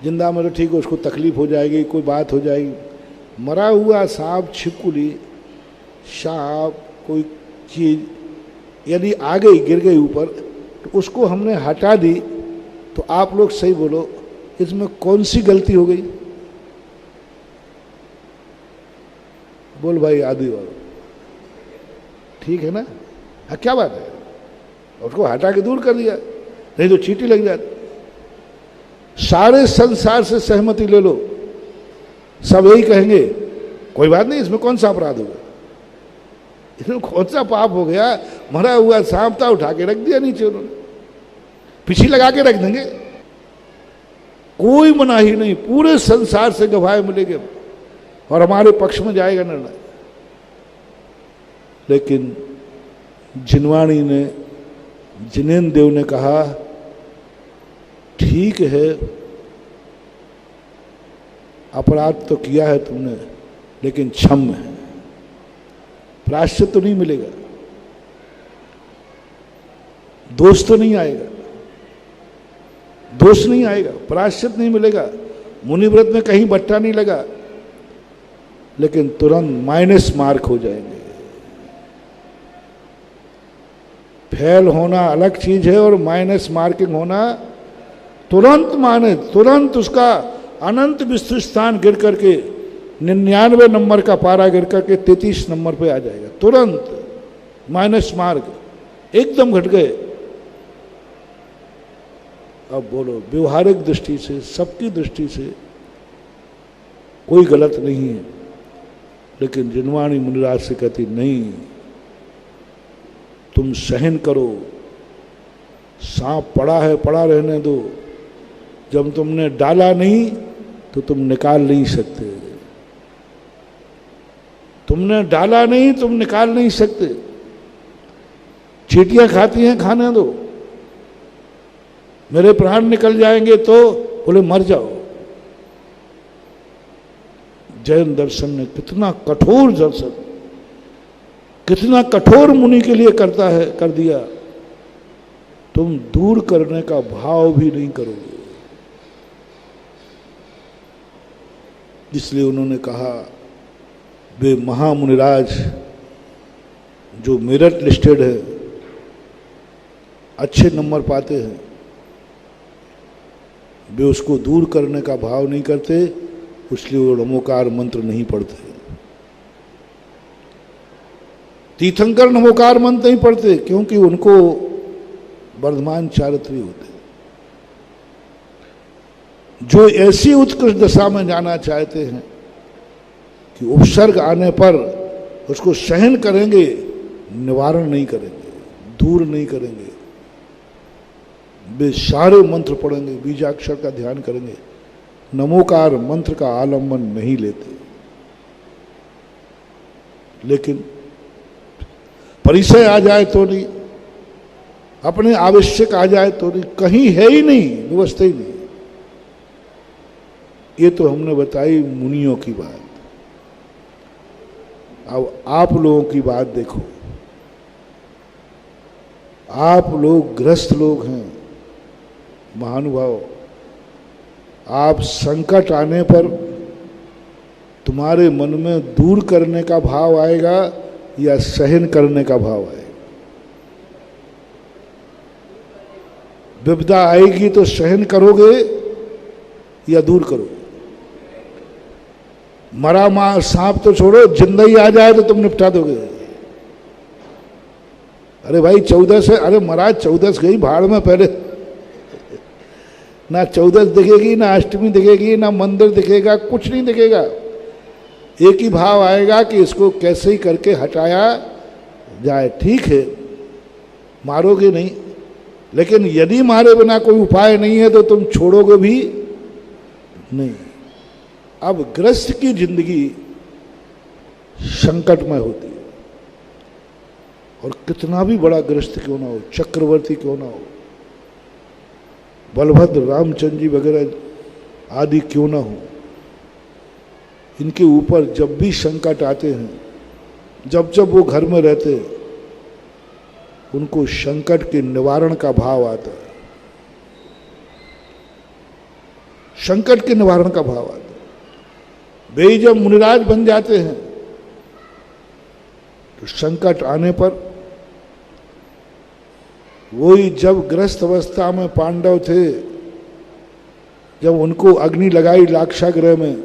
जिंदा में तो ठीक है, उसको तकलीफ हो जाएगी, कोई बात हो जाएगी। मरा हुआ सांप, छिपकली, सांप, कोई चीज यदि आ गई, गिर गई ऊपर, तो उसको हमने हटा दी, तो आप लोग सही बोलो, इसमें कौन सी गलती हो गई? बोल भाई आदि वालों, ठीक है ना? हाँ क्या बात है, उसको हटा के दूर कर दिया। नहीं तो चींटी लग जाती। सारे संसार से सहमति ले लो, सब यही कहेंगे कोई बात नहीं, इसमें कौन सा अपराध होगा, इसमें कौन सा पाप हो गया, मरा हुआ सांप था उठा के रख दिया नीचे, उन्होंने पीछे लगा के रख देंगे, कोई मनाही नहीं, पूरे संसार से गवाह मिलेंगे और हमारे पक्ष में जाएगा निर्णय। लेकिन जिनवाणी ने, जिनेन्द्र देव ने कहा ठीक है अपराध तो किया है तुमने, लेकिन क्षम्य है, प्रायश्चित तो नहीं मिलेगा, दोष तो नहीं आएगा, दोष नहीं आएगा, प्रायश्चित नहीं मिलेगा, मुनिव्रत में कहीं बट्टा नहीं लगा, लेकिन तुरंत माइनस मार्क हो जाएंगे। फेल होना अलग चीज है और माइनस मार्किंग होना तुरंत माने, तुरंत उसका अनंत विस्तृत स्थान गिर करके 99 नंबर का पारा गिर करके 33 नंबर पे आ जाएगा, तुरंत माइनस मार्क एकदम घट गए। अब बोलो, व्यवहारिक दृष्टि से, सबकी दृष्टि से कोई गलत नहीं है, लेकिन जिनवाणी मुनिराज से कहती नहीं, तुम सहन करो, सांप पड़ा है पड़ा रहने दो, जब तुमने डाला नहीं तो तुम निकाल नहीं सकते, तुमने डाला नहीं तुम निकाल नहीं सकते, चींटियां खाती हैं खाने दो, मेरे प्राण निकल जाएंगे तो बोले मर जाओ। जैन दर्शन ने कितना कठोर दर्शन, कितना कठोर मुनि के लिए करता है, कर दिया, तुम दूर करने का भाव भी नहीं करोगे। इसलिए उन्होंने कहा वे महामुनिराज जो मेरिट लिस्टेड है, अच्छे नंबर पाते हैं, वे उसको दूर करने का भाव नहीं करते, इसलिए वो नमोकार मंत्र नहीं पढ़ते। तीर्थंकर नमोकार मंत्र नहीं पढ़ते क्योंकि उनको वर्धमान चारित्री होते। जो ऐसी उत्कृष्ट दशा में जाना चाहते हैं कि उपसर्ग आने पर उसको सहन करेंगे, निवारण नहीं करेंगे, दूर नहीं करेंगे, वे सारे मंत्र पढ़ेंगे, बीजाक्षर का ध्यान करेंगे, नमोकार मंत्र का आलंबन नहीं लेते। लेकिन परिचय आ जाए तो नहीं, अपने आवश्यक आ जाए तो नहीं, कहीं है ही नहीं, व्यवस्था ही नहीं। ये तो हमने बताई मुनियों की बात। अब आप लोगों की बात देखो, आप लोग गृहस्थ लोग हैं, महानुभाव, आप संकट आने पर तुम्हारे मन में दूर करने का भाव आएगा या सहन करने का भाव आएगा? विपदा आएगी तो सहन करोगे या दूर करोगे? मरा मां सांप तो छोड़ो, जिंदा ही आ जाए तो तुम निपटा दोगे। अरे भाई 14 से, अरे महाराज 14 गई भाड़ में, पहले ना 14 दिखेगी, ना अष्टमी दिखेगी, ना मंदिर दिखेगा, कुछ नहीं दिखेगा। एक ही भाव आएगा कि इसको कैसे ही करके हटाया जाए। ठीक है, मारोगे नहीं, लेकिन यदि मारे बिना कोई उपाय नहीं है तो तुम छोड़ोगे भी नहीं। अब ग्रस्त की जिंदगी संकटमय होती है, और कितना भी बड़ा ग्रस्त क्यों ना हो, चक्रवर्ती क्यों ना हो, बलभद्र रामचंद्र जी वगैरह आदि क्यों ना हो, इनके ऊपर जब भी संकट आते हैं, जब जब वो घर में रहते हैं, उनको संकट के निवारण का भाव आता है, संकट के निवारण का भाव आता है। वे जब मुनिराज बन जाते हैं तो संकट आने पर, वही जब ग्रस्त अवस्था में पांडव थे, जब उनको अग्नि लगाई लाक्षागृह में,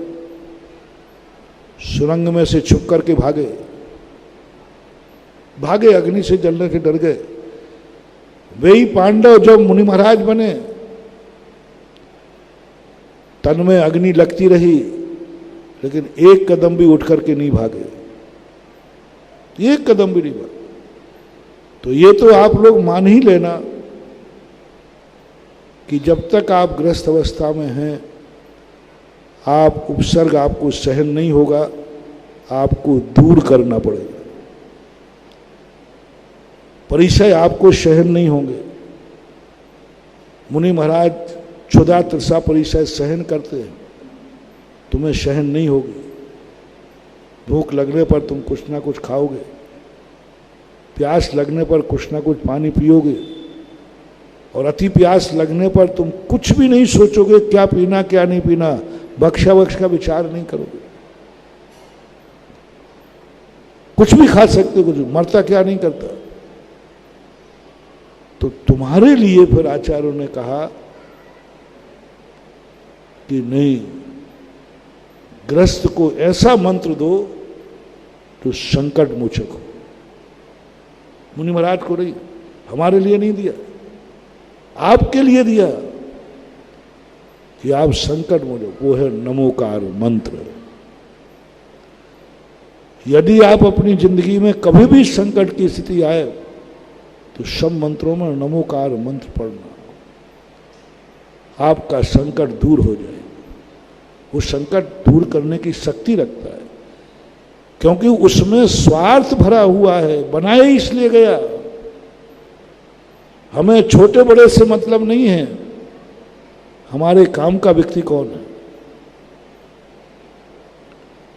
सुरंग में से छुप करके भागे, अग्नि से जलने से डर गए, वे ही पांडव जब मुनि महाराज बने, तन में अग्नि लगती रही, लेकिन एक कदम भी उठ करके नहीं भागे, एक कदम भी नहीं भागे। तो ये तो आप लोग मान ही लेना कि जब तक आप ग्रस्त अवस्था में हैं, आप उपसर्ग आपको सहन नहीं होगा, आपको दूर करना पड़ेगा। परिचय आपको सहन नहीं होंगे। मुनि महाराज क्षुधा तृषा परिचय सहन करते हैं, तुम्हें सहन नहीं होगी। भूख लगने पर तुम कुछ ना कुछ खाओगे, प्यास लगने पर कुछ ना कुछ पानी पियोगे, और अति प्यास लगने पर तुम कुछ भी नहीं सोचोगे क्या पीना क्या नहीं पीना, बख्शा बख्श का विचार नहीं करोगे। कुछ भी खा सकते हो, कुछ मरता क्या नहीं करता। तो तुम्हारे लिए फिर आचार्यों ने कहा कि नहीं, ग्रस्त को ऐसा मंत्र दो जो संकट मोचक हो। मुनि महाराज को नहीं, हमारे लिए नहीं दिया, आपके लिए दिया कि आप संकट मोचक। वो है नमोकार मंत्र। यदि आप अपनी जिंदगी में कभी भी संकट की स्थिति आए तो सब मंत्रों में नमोकार मंत्र पढ़ना, आपका संकट दूर हो जाए। वो संकट दूर करने की शक्ति रखता है, क्योंकि उसमें स्वार्थ भरा हुआ है, बनाया इसलिए गया। हमें छोटे बड़े से मतलब नहीं है, हमारे काम का व्यक्ति कौन है।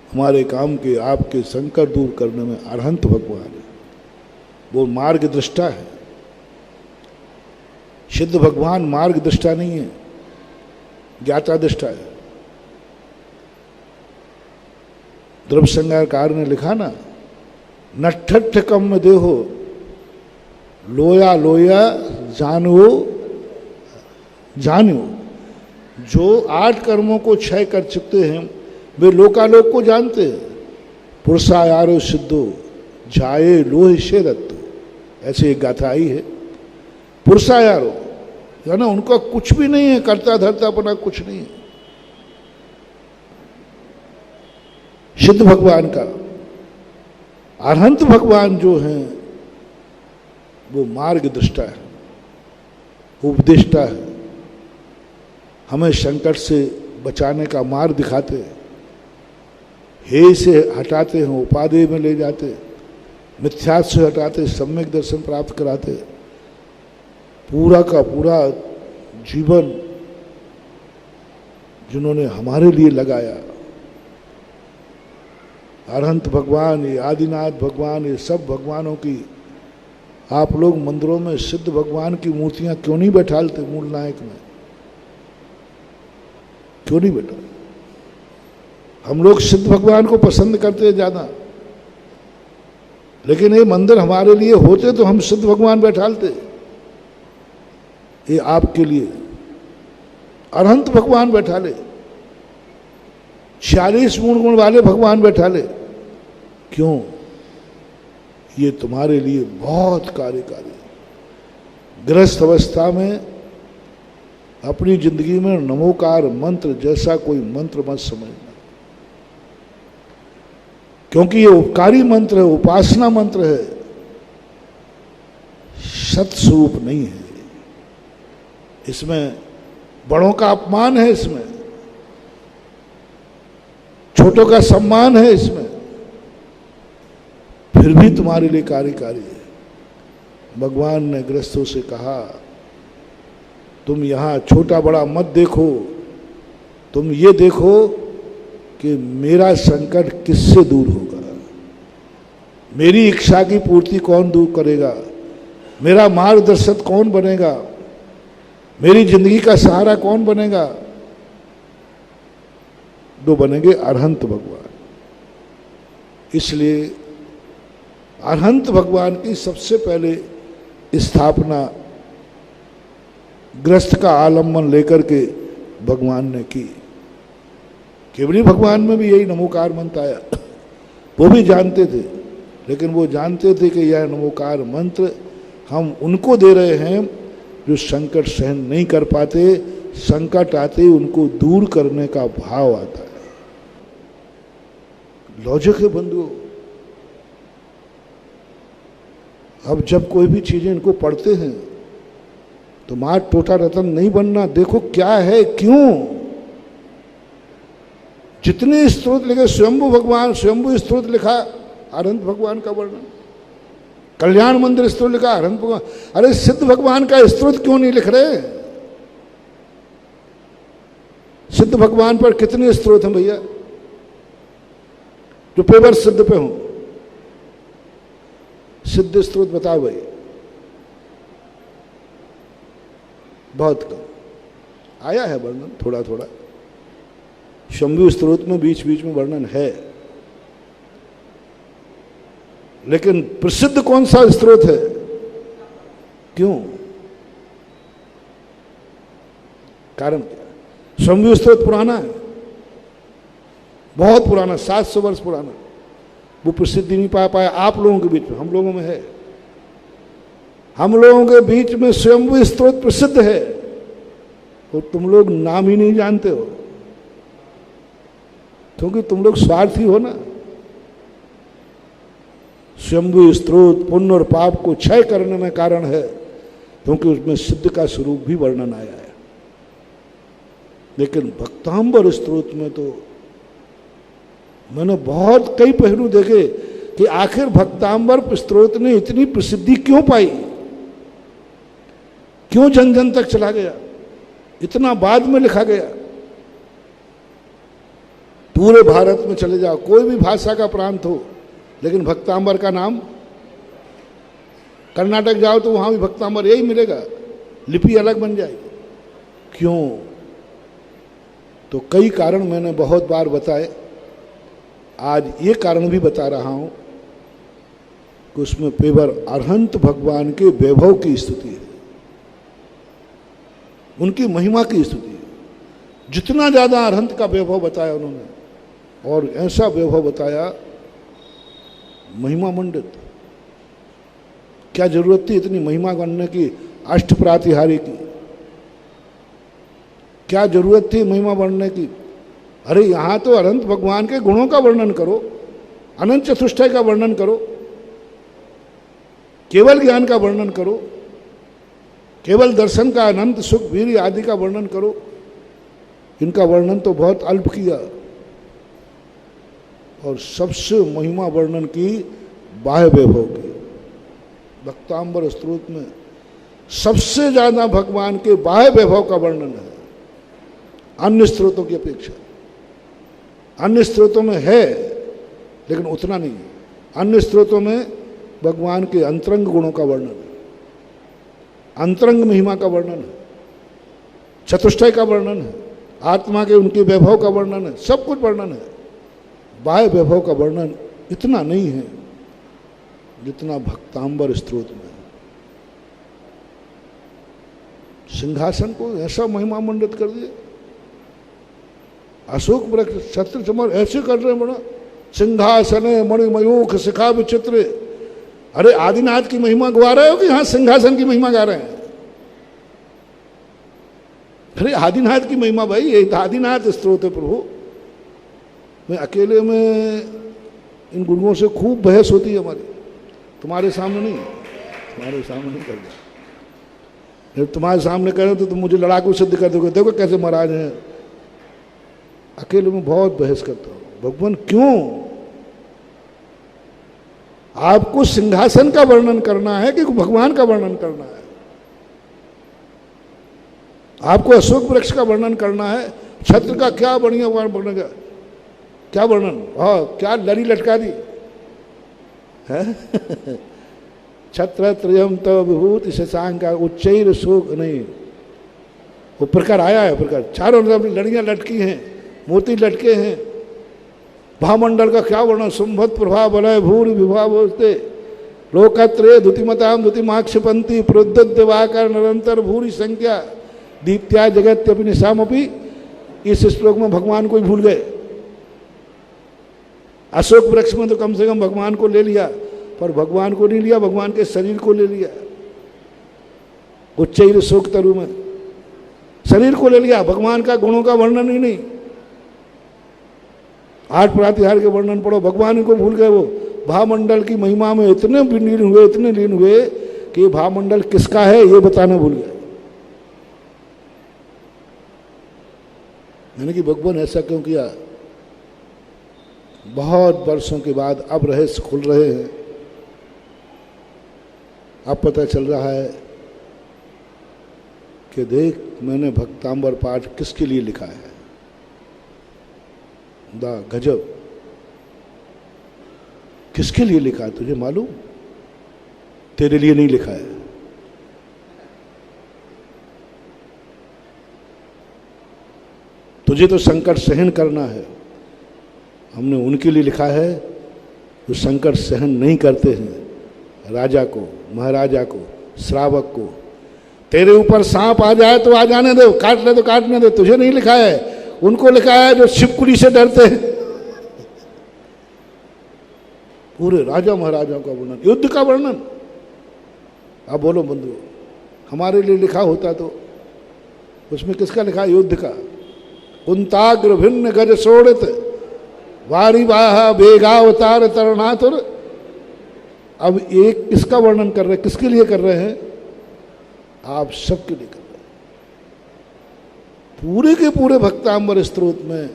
हमारे काम के आपके संकट दूर करने में अरहंत भगवान है, वो मार्ग दृष्टा है। सिद्ध भगवान मार्ग दृष्टा नहीं है, ज्ञाता दृष्टा है। द्रव्य संज्ञाकार ने लिखा ना, नट्ठट्ठ कम में देहो, लोया लोया जानो जानो। जो 8 कर्मों को क्षय कर चुके हैं वे लोकालोक को जानते हैं। पुरुषायारो सिद्धो जाए लोह से रत्तो, ऐसे एक गाथा आई है। पुरुषायारो है ना, उनका कुछ भी नहीं है, करता धरता अपना कुछ नहीं है। सिद्ध भगवान का, अरहंत भगवान जो हैं वो मार्ग दृष्टा है, उपदेष्टा है। हमें संकट से बचाने का मार्ग दिखाते हैं, हे से हटाते हैं, उपादेय में ले जाते हैं, मिथ्यात्व से हटाते, सम्यक दर्शन प्राप्त कराते। पूरा का पूरा जीवन जिन्होंने हमारे लिए लगाया, अरहंत भगवान, ये आदिनाथ भगवान, ये सब भगवानों की आप लोग मंदिरों में सिद्ध भगवान की मूर्तियां क्यों नहीं बैठालते? मूल नायक में क्यों नहीं बैठा? हम लोग सिद्ध भगवान को पसंद करते हैं ज्यादा, लेकिन ये मंदिर हमारे लिए होते तो हम सिद्ध भगवान बैठालते। ये आपके लिए अरहंत भगवान बैठा ले, 46 मूल गुण वाले भगवान बैठा ले। क्यों? ये तुम्हारे लिए बहुत कार्यकारी है। गृहस्थ अवस्था में अपनी जिंदगी में नमोकार मंत्र जैसा कोई मंत्र मत समझना, क्योंकि ये उपकारी मंत्र है, उपासना मंत्र है, सत्स्वरूप नहीं है। इसमें बड़ों का अपमान है, इसमें छोटों का सम्मान है, इसमें फिर भी तुम्हारे लिए कार्यकारी है। भगवान ने गृहस्थों से कहा, तुम यहां छोटा बड़ा मत देखो, तुम ये देखो कि मेरा संकट किससे दूर होगा, मेरी इच्छा की पूर्ति कौन दूर करेगा, मेरा मार्गदर्शक कौन बनेगा, मेरी जिंदगी का सहारा कौन बनेगा? दो बनेंगे अरहंत भगवान। इसलिए अरहंत भगवान की सबसे पहले स्थापना ग्रस्त का आलम्बन लेकर के भगवान ने की। केवली भगवान में भी यही नमोकार मंत्र आया, वो भी जानते थे, लेकिन वो जानते थे कि यह नमोकार मंत्र हम उनको दे रहे हैं जो संकट सहन नहीं कर पाते, संकट आते ही उनको दूर करने का भाव आता है। लॉजिक है बंधुओं। अब जब कोई भी चीजें इनको पढ़ते हैं तो मार टोटा रतन नहीं बनना, देखो क्या है, क्यों। जितने स्त्रोत लिखे, स्वयंभू भगवान, स्वयंभू स्त्रोत लिखा अरहंत भगवान का वर्णन, कल्याण मंदिर स्त्रोत लिखा अरहंत भगवान। अरे सिद्ध भगवान का स्त्रोत क्यों नहीं लिख रहे? सिद्ध भगवान पर कितने स्त्रोत हैं भैया जो पेपर सिद्ध पे हों? सिद्ध स्त्रोत बताओ भाई, बहुत कम आया है वर्णन, थोड़ा थोड़ा शंभु स्त्रोत में बीच बीच में वर्णन है, लेकिन प्रसिद्ध कौन सा स्त्रोत है? क्यों? कारण क्या? शंभु स्त्रोत पुराना है, बहुत पुराना, 700 वर्ष पुराना। वो प्रसिद्धि नहीं पा पाया आप लोगों के बीच में, हम लोगों में है। हम लोगों के बीच में स्वयंभू स्त्रोत प्रसिद्ध है और तुम लोग नाम ही नहीं जानते हो, क्योंकि तुम लोग स्वार्थी हो ना। स्वयंभू स्त्रोत पुण्य और पाप को क्षय करने में कारण है, क्योंकि उसमें सिद्ध का स्वरूप भी वर्णन आया है। लेकिन भक्तांबर स्त्रोत में तो मैंने बहुत कई पहलू देखे कि आखिर भक्तांबर स्त्रोत ने इतनी प्रसिद्धि क्यों पाई, क्यों जन जन तक चला गया, इतना बाद में लिखा गया। पूरे भारत में चले जाओ, कोई भी भाषा का प्रांत हो, लेकिन भक्तांबर का नाम, कर्नाटक जाओ तो वहां भी भक्तांबर यही मिलेगा, लिपि अलग बन जाएगी। क्यों? तो कई कारण मैंने बहुत बार बताए, आज ये कारण भी बता रहा हूं कि उसमें पेवर अरहंत भगवान के वैभव की स्तुति है, उनकी महिमा की स्तुति है। जितना ज्यादा अरहंत का वैभव बताया उन्होंने, और ऐसा वैभव बताया महिमा मंडित। क्या जरूरत थी इतनी महिमा करने की, अष्ट प्रातिहारी की? क्या जरूरत थी महिमा बढ़ने की? अरे यहां तो अनंत भगवान के गुणों का वर्णन करो, अनंत चतुष्टय का वर्णन करो, केवल ज्ञान का वर्णन करो, केवल दर्शन का अनंत सुख वीर आदि का वर्णन करो। इनका वर्णन तो बहुत अल्प किया, और सबसे महिमा वर्णन की बाह्य वैभव की। भक्तांबर स्तोत्र में सबसे ज्यादा भगवान के बाह्य वैभव का वर्णन है, अन्य स्त्रोतों की अपेक्षा। अन्य स्त्रोतों में है लेकिन उतना नहीं है। अन्य स्त्रोतों में भगवान के अंतरंग गुणों का वर्णन है, अंतरंग महिमा का वर्णन है, चतुष्टय का वर्णन है, आत्मा के उनके वैभव का वर्णन है, सब कुछ वर्णन है। बाह्य वैभव का वर्णन इतना नहीं है जितना भक्तांबर स्तोत्र में। सिंहासन को ऐसा महिमा मंडित कर दिया, अशोक वृक्ष छत्र चमर ऐसे कर रहे बड़ा, सिंहासने मणिमयूख शिखा विचित्र। अरे आदिनाथ की महिमा गा रहे हो कि यहाँ सिंहासन की महिमा गा रहे हैं? अरे आदिनाथ की महिमा भाई, ये आदिनाथ स्तोत्र है प्रभु। मैं अकेले में इन गुरुओं से खूब बहस होती है हमारी, तुम्हारे सामने नहीं, तुम्हारे सामने नहीं कर दो। जब तुम्हारे सामने करें तो तुम मुझे लड़ाकू सिद्ध कर दोगे, देखो कैसे महाराज हैं। अकेले में बहुत बहस करता हूं। भगवान क्यों? आपको सिंहासन का वर्णन करना है कि भगवान का वर्णन करना है? आपको अशोक वृक्ष का वर्णन करना है? छत्र का क्या बढ़िया वर्णन, क्या वर्णन, हाँ क्या लड़ी लटका दी है। छत्र त्रयम तव विभूति शशांक उच्चैर शोक नहीं, वो प्रकार आया है, प्रकार चारों तरफ लड़ियां लटकी हैं, मोती लटके हैं। भामंडल का क्या वर्णन, सुंभत प्रभा बलय भूरि विभाव होते लोकत्रय द्युतिमताम द्युतिमाक्षपंती प्रोद्युत दिवाकर निरंतर भूरि संख्या दीप्त्या जगत्यपि निशामपि। इस श्लोक में भगवान को ही भूल गए। अशोक वृक्ष में तो कम से कम भगवान को ले लिया, पर भगवान को नहीं लिया, भगवान के शरीर को ले लिया। उच्चैर शोक तरु में शरीर को ले लिया, भगवान का गुणों का वर्णन ही नहीं। 8 प्रातिहार के वर्णन पढ़ो, भगवान को भूल गए। वो भावमंडल की महिमा में इतने लीन हुए, इतने लीन हुए कि भावमंडल किसका है ये बताना भूल गए। यानी कि भगवान ऐसा क्यों किया? बहुत वर्षों के बाद अब रहस्य खुल रहे हैं। अब पता चल रहा है कि देख, मैंने भक्तांबर पाठ किसके लिए लिखा है। दा गजब, किसके लिए लिखा है तुझे मालूम? तेरे लिए नहीं लिखा है। तुझे तो संकट सहन करना है। हमने उनके लिए लिखा है जो संकट सहन नहीं करते हैं। राजा को, महाराजा को, श्रावक को। तेरे ऊपर सांप आ जाए तो आ जाने दो, काट ले तो काटने दे। तुझे नहीं लिखा है, उनको लिखा है जो छिपकली से डरते हैं। पूरे राजा महाराजाओं का वर्णन, युद्ध का वर्णन। अब बोलो बंधु, हमारे लिए लिखा होता तो उसमें किसका लिखा? युद्ध का। कुंताग्र भिन्न गज सोड़ित वारी वाह बेगावतार तरणातुर। अब एक किसका वर्णन कर रहे हैं? किसके लिए कर रहे हैं? आप सबके लिए कर रहे हैं। पूरे के पूरे भक्तांबर स्तोत्र में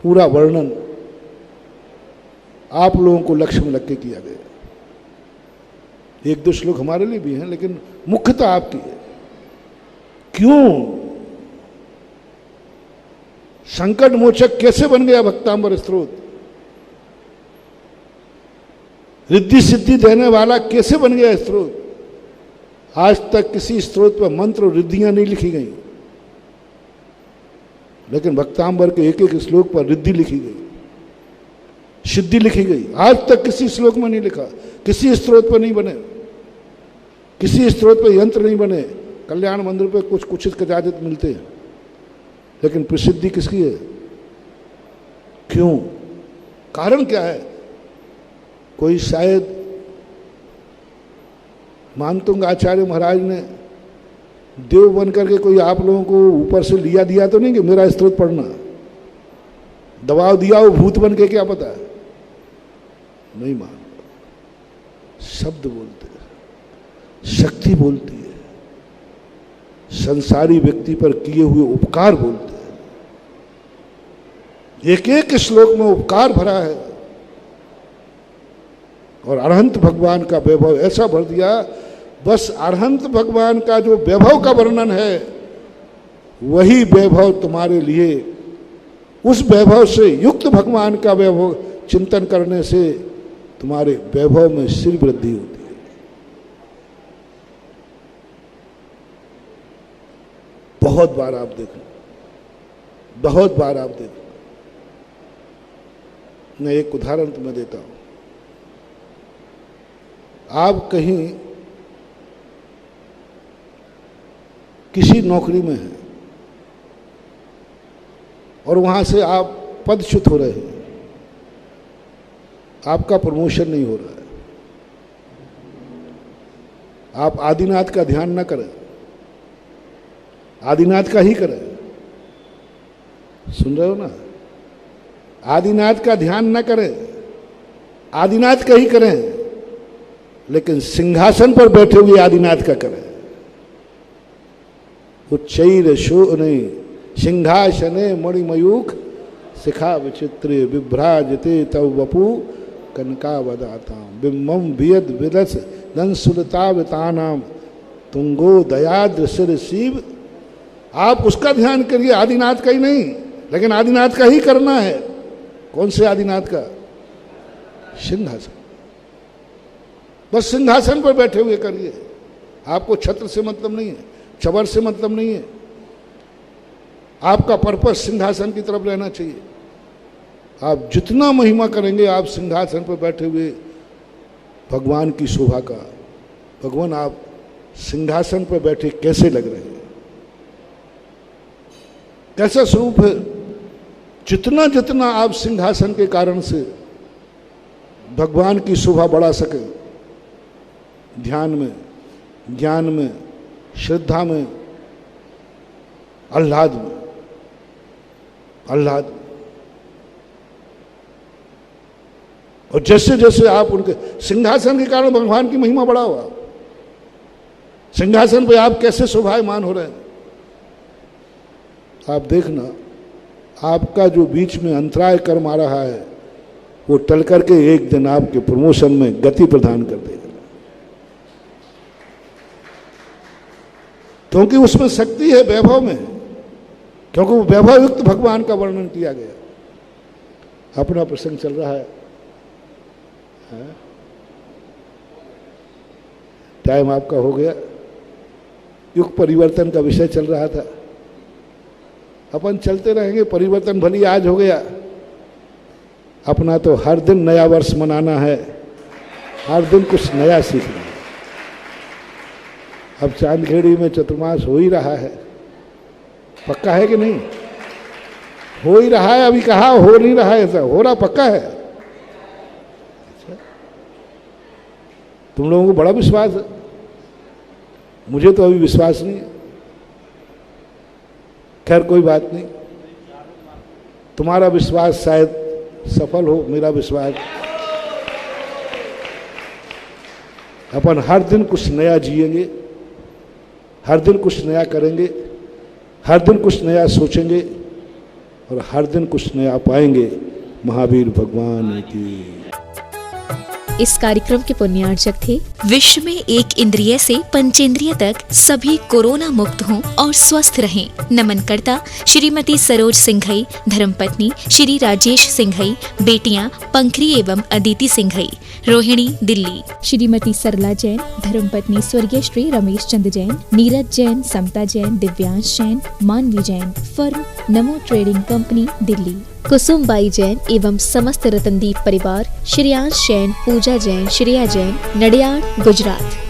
पूरा वर्णन आप लोगों को लक्ष्य में लग के किया गया। 1-2 श्लोक हमारे लिए भी हैं, लेकिन मुख्यतः आपकी है। क्यों? संकट मोचक कैसे बन गया भक्तांबर स्तोत्र? रिद्धि सिद्धि देने वाला कैसे बन गया स्तोत्र? आज तक किसी स्तोत्र पर मंत्र और रिद्धियां नहीं लिखी गई, लेकिन भक्तांबर के एक श्लोक पर रिद्धि लिखी गई, सिद्धि लिखी गई। आज तक किसी श्लोक में नहीं लिखा, किसी स्तोत्र पर नहीं बने, किसी स्तोत्र पर यंत्र नहीं बने। कल्याण मंदिर पे कुछ कजादित मिलते हैं, लेकिन प्रसिद्धि किसकी है? क्यों? कारण क्या है? कोई शायद मानतुंग आचार्य महाराज ने देव बन करके कोई आप लोगों को ऊपर से दिया तो नहीं कि मेरा स्तोत्र पढ़ना, दबाव दिया हो भूत बन के, क्या पता? नहीं मान, शब्द बोलते हैं, शक्ति बोलती है, संसारी व्यक्ति पर किए हुए उपकार बोलते हैं। एक एक श्लोक में उपकार भरा है। और अरहंत भगवान का वैभव ऐसा भर दिया, बस अरहंत भगवान का जो वैभव का वर्णन है वही वैभव तुम्हारे लिए, उस वैभव से युक्त भगवान का वैभव चिंतन करने से तुम्हारे वैभव में सिर वृद्धि होती है। बहुत बार आप देखो, बहुत बार आप देखो। मैं एक उदाहरण तुम्हें देता हूं। आप कहीं किसी नौकरी में हैं और वहां से आप पदच्युत हो रहे हैं, आपका प्रमोशन नहीं हो रहा है। आप आदिनाथ का ध्यान न करें, आदिनाथ का ही करें। सुन रहे हो ना? आदिनाथ का ध्यान न करें, आदिनाथ का ही करें, लेकिन सिंहासन पर बैठे हुए आदिनाथ का करें। उच्चैर शो नहीं सिंहासने मणिमयूख शिखा विचित्रे विभ्राजते तव वपु कनकावदाता बिम्बम वियद विदस दंसुलतावतानाम तुंगो दयाद्र सिर शिव। आप उसका ध्यान करिए, आदिनाथ का ही नहीं, लेकिन आदिनाथ का ही करना है। कौन से आदिनाथ का? सिंहासन। बस सिंहासन पर बैठे हुए करिए। आपको छत्र से मतलब नहीं है, चबर से मतलब नहीं है। आपका पर्पस सिंहासन की तरफ रहना चाहिए। आप जितना महिमा करेंगे आप सिंहासन पर बैठे हुए भगवान की शोभा का। भगवान आप सिंहासन पर बैठे कैसे लग रहे हैं, कैसा स्वरूप है। जितना जितना आप सिंहासन के कारण से भगवान की शोभा बढ़ा सके, ध्यान में, ज्ञान में, श्रद्धा में, आह्लाद में, आह्लाद में। और जैसे जैसे आप उनके सिंहासन के कारण भगवान की महिमा बढ़ा हुआ, सिंहासन पे आप कैसे शोभायमान हो रहे हैं। आप देखना, आपका जो बीच में अंतराय कर्म आ रहा है वो टल करके एक दिन आपके प्रमोशन में गति प्रदान कर देगा, क्योंकि उसमें शक्ति है, वैभव में, क्योंकि वो वैभव युक्त भगवान का वर्णन किया गया। अपना प्रसंग चल रहा है, टाइम आपका हो गया। युग परिवर्तन का विषय चल रहा था। अपन चलते रहेंगे, परिवर्तन भली आज हो गया, अपना तो हर दिन नया वर्ष मनाना है, हर दिन कुछ नया सीखना है। अब चांदखेड़ी में चतुर्मास हो ही रहा है, पक्का है कि नहीं? हो ही रहा है, अभी कहा हो नहीं रहा है, ऐसा हो रहा पक्का है। अच्छा, तुम लोगों को बड़ा विश्वास है, मुझे तो अभी विश्वास नहीं है। खैर कोई बात नहीं, तुम्हारा विश्वास शायद सफल हो, मेरा विश्वास अपन हर दिन कुछ नया जिएंगे, हर दिन कुछ नया करेंगे, हर दिन कुछ नया सोचेंगे और हर दिन कुछ नया पाएंगे। महावीर भगवान की। इस कार्यक्रम के पुण्यार्चक थे विश्व में एक इंद्रिय से पंचेंद्रिय तक सभी कोरोना मुक्त हों और स्वस्थ रहें। नमन करता श्रीमती सरोज सिंघई, धर्मपत्नी श्री राजेश सिंघई, बेटियां पंखरी एवं अदिति सिंघई, रोहिणी दिल्ली। श्रीमती सरला जैन, धर्मपत्नी स्वर्गीय श्री रमेश चंद्र जैन, नीरज जैन, समता जैन, दिव्यांश जैन, मानवी जैन। फर्म नमो ट्रेडिंग कंपनी, दिल्ली। कुसुमबाई जैन एवं समस्त रतनदीप परिवार, श्रेयांश जैन, पूजा जैन, श्रेया जैन, नडियाड, गुजरात।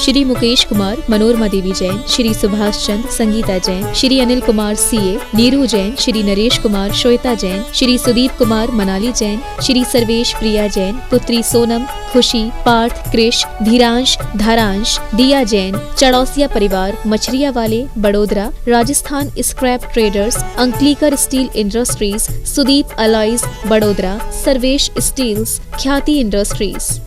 श्री मुकेश कुमार, मनोरमा देवी जैन, श्री सुभाष चंद्र, संगीता जैन, श्री अनिल कुमार सीए, नीरू जैन, श्री नरेश कुमार, श्वेता जैन, श्री सुदीप कुमार, मनाली जैन, श्री सर्वेश प्रिया जैन, पुत्री सोनम, खुशी, पार्थ, कृष, धीरांश, धारांश, दिया जैन, चड़ौसिया परिवार, मछरिया वाले, Vadodara, Rajasthan scrap traders, Ankalikar steel industries, Sudeep alloys, Vadodara, Sarvesh steels, Khyati industries.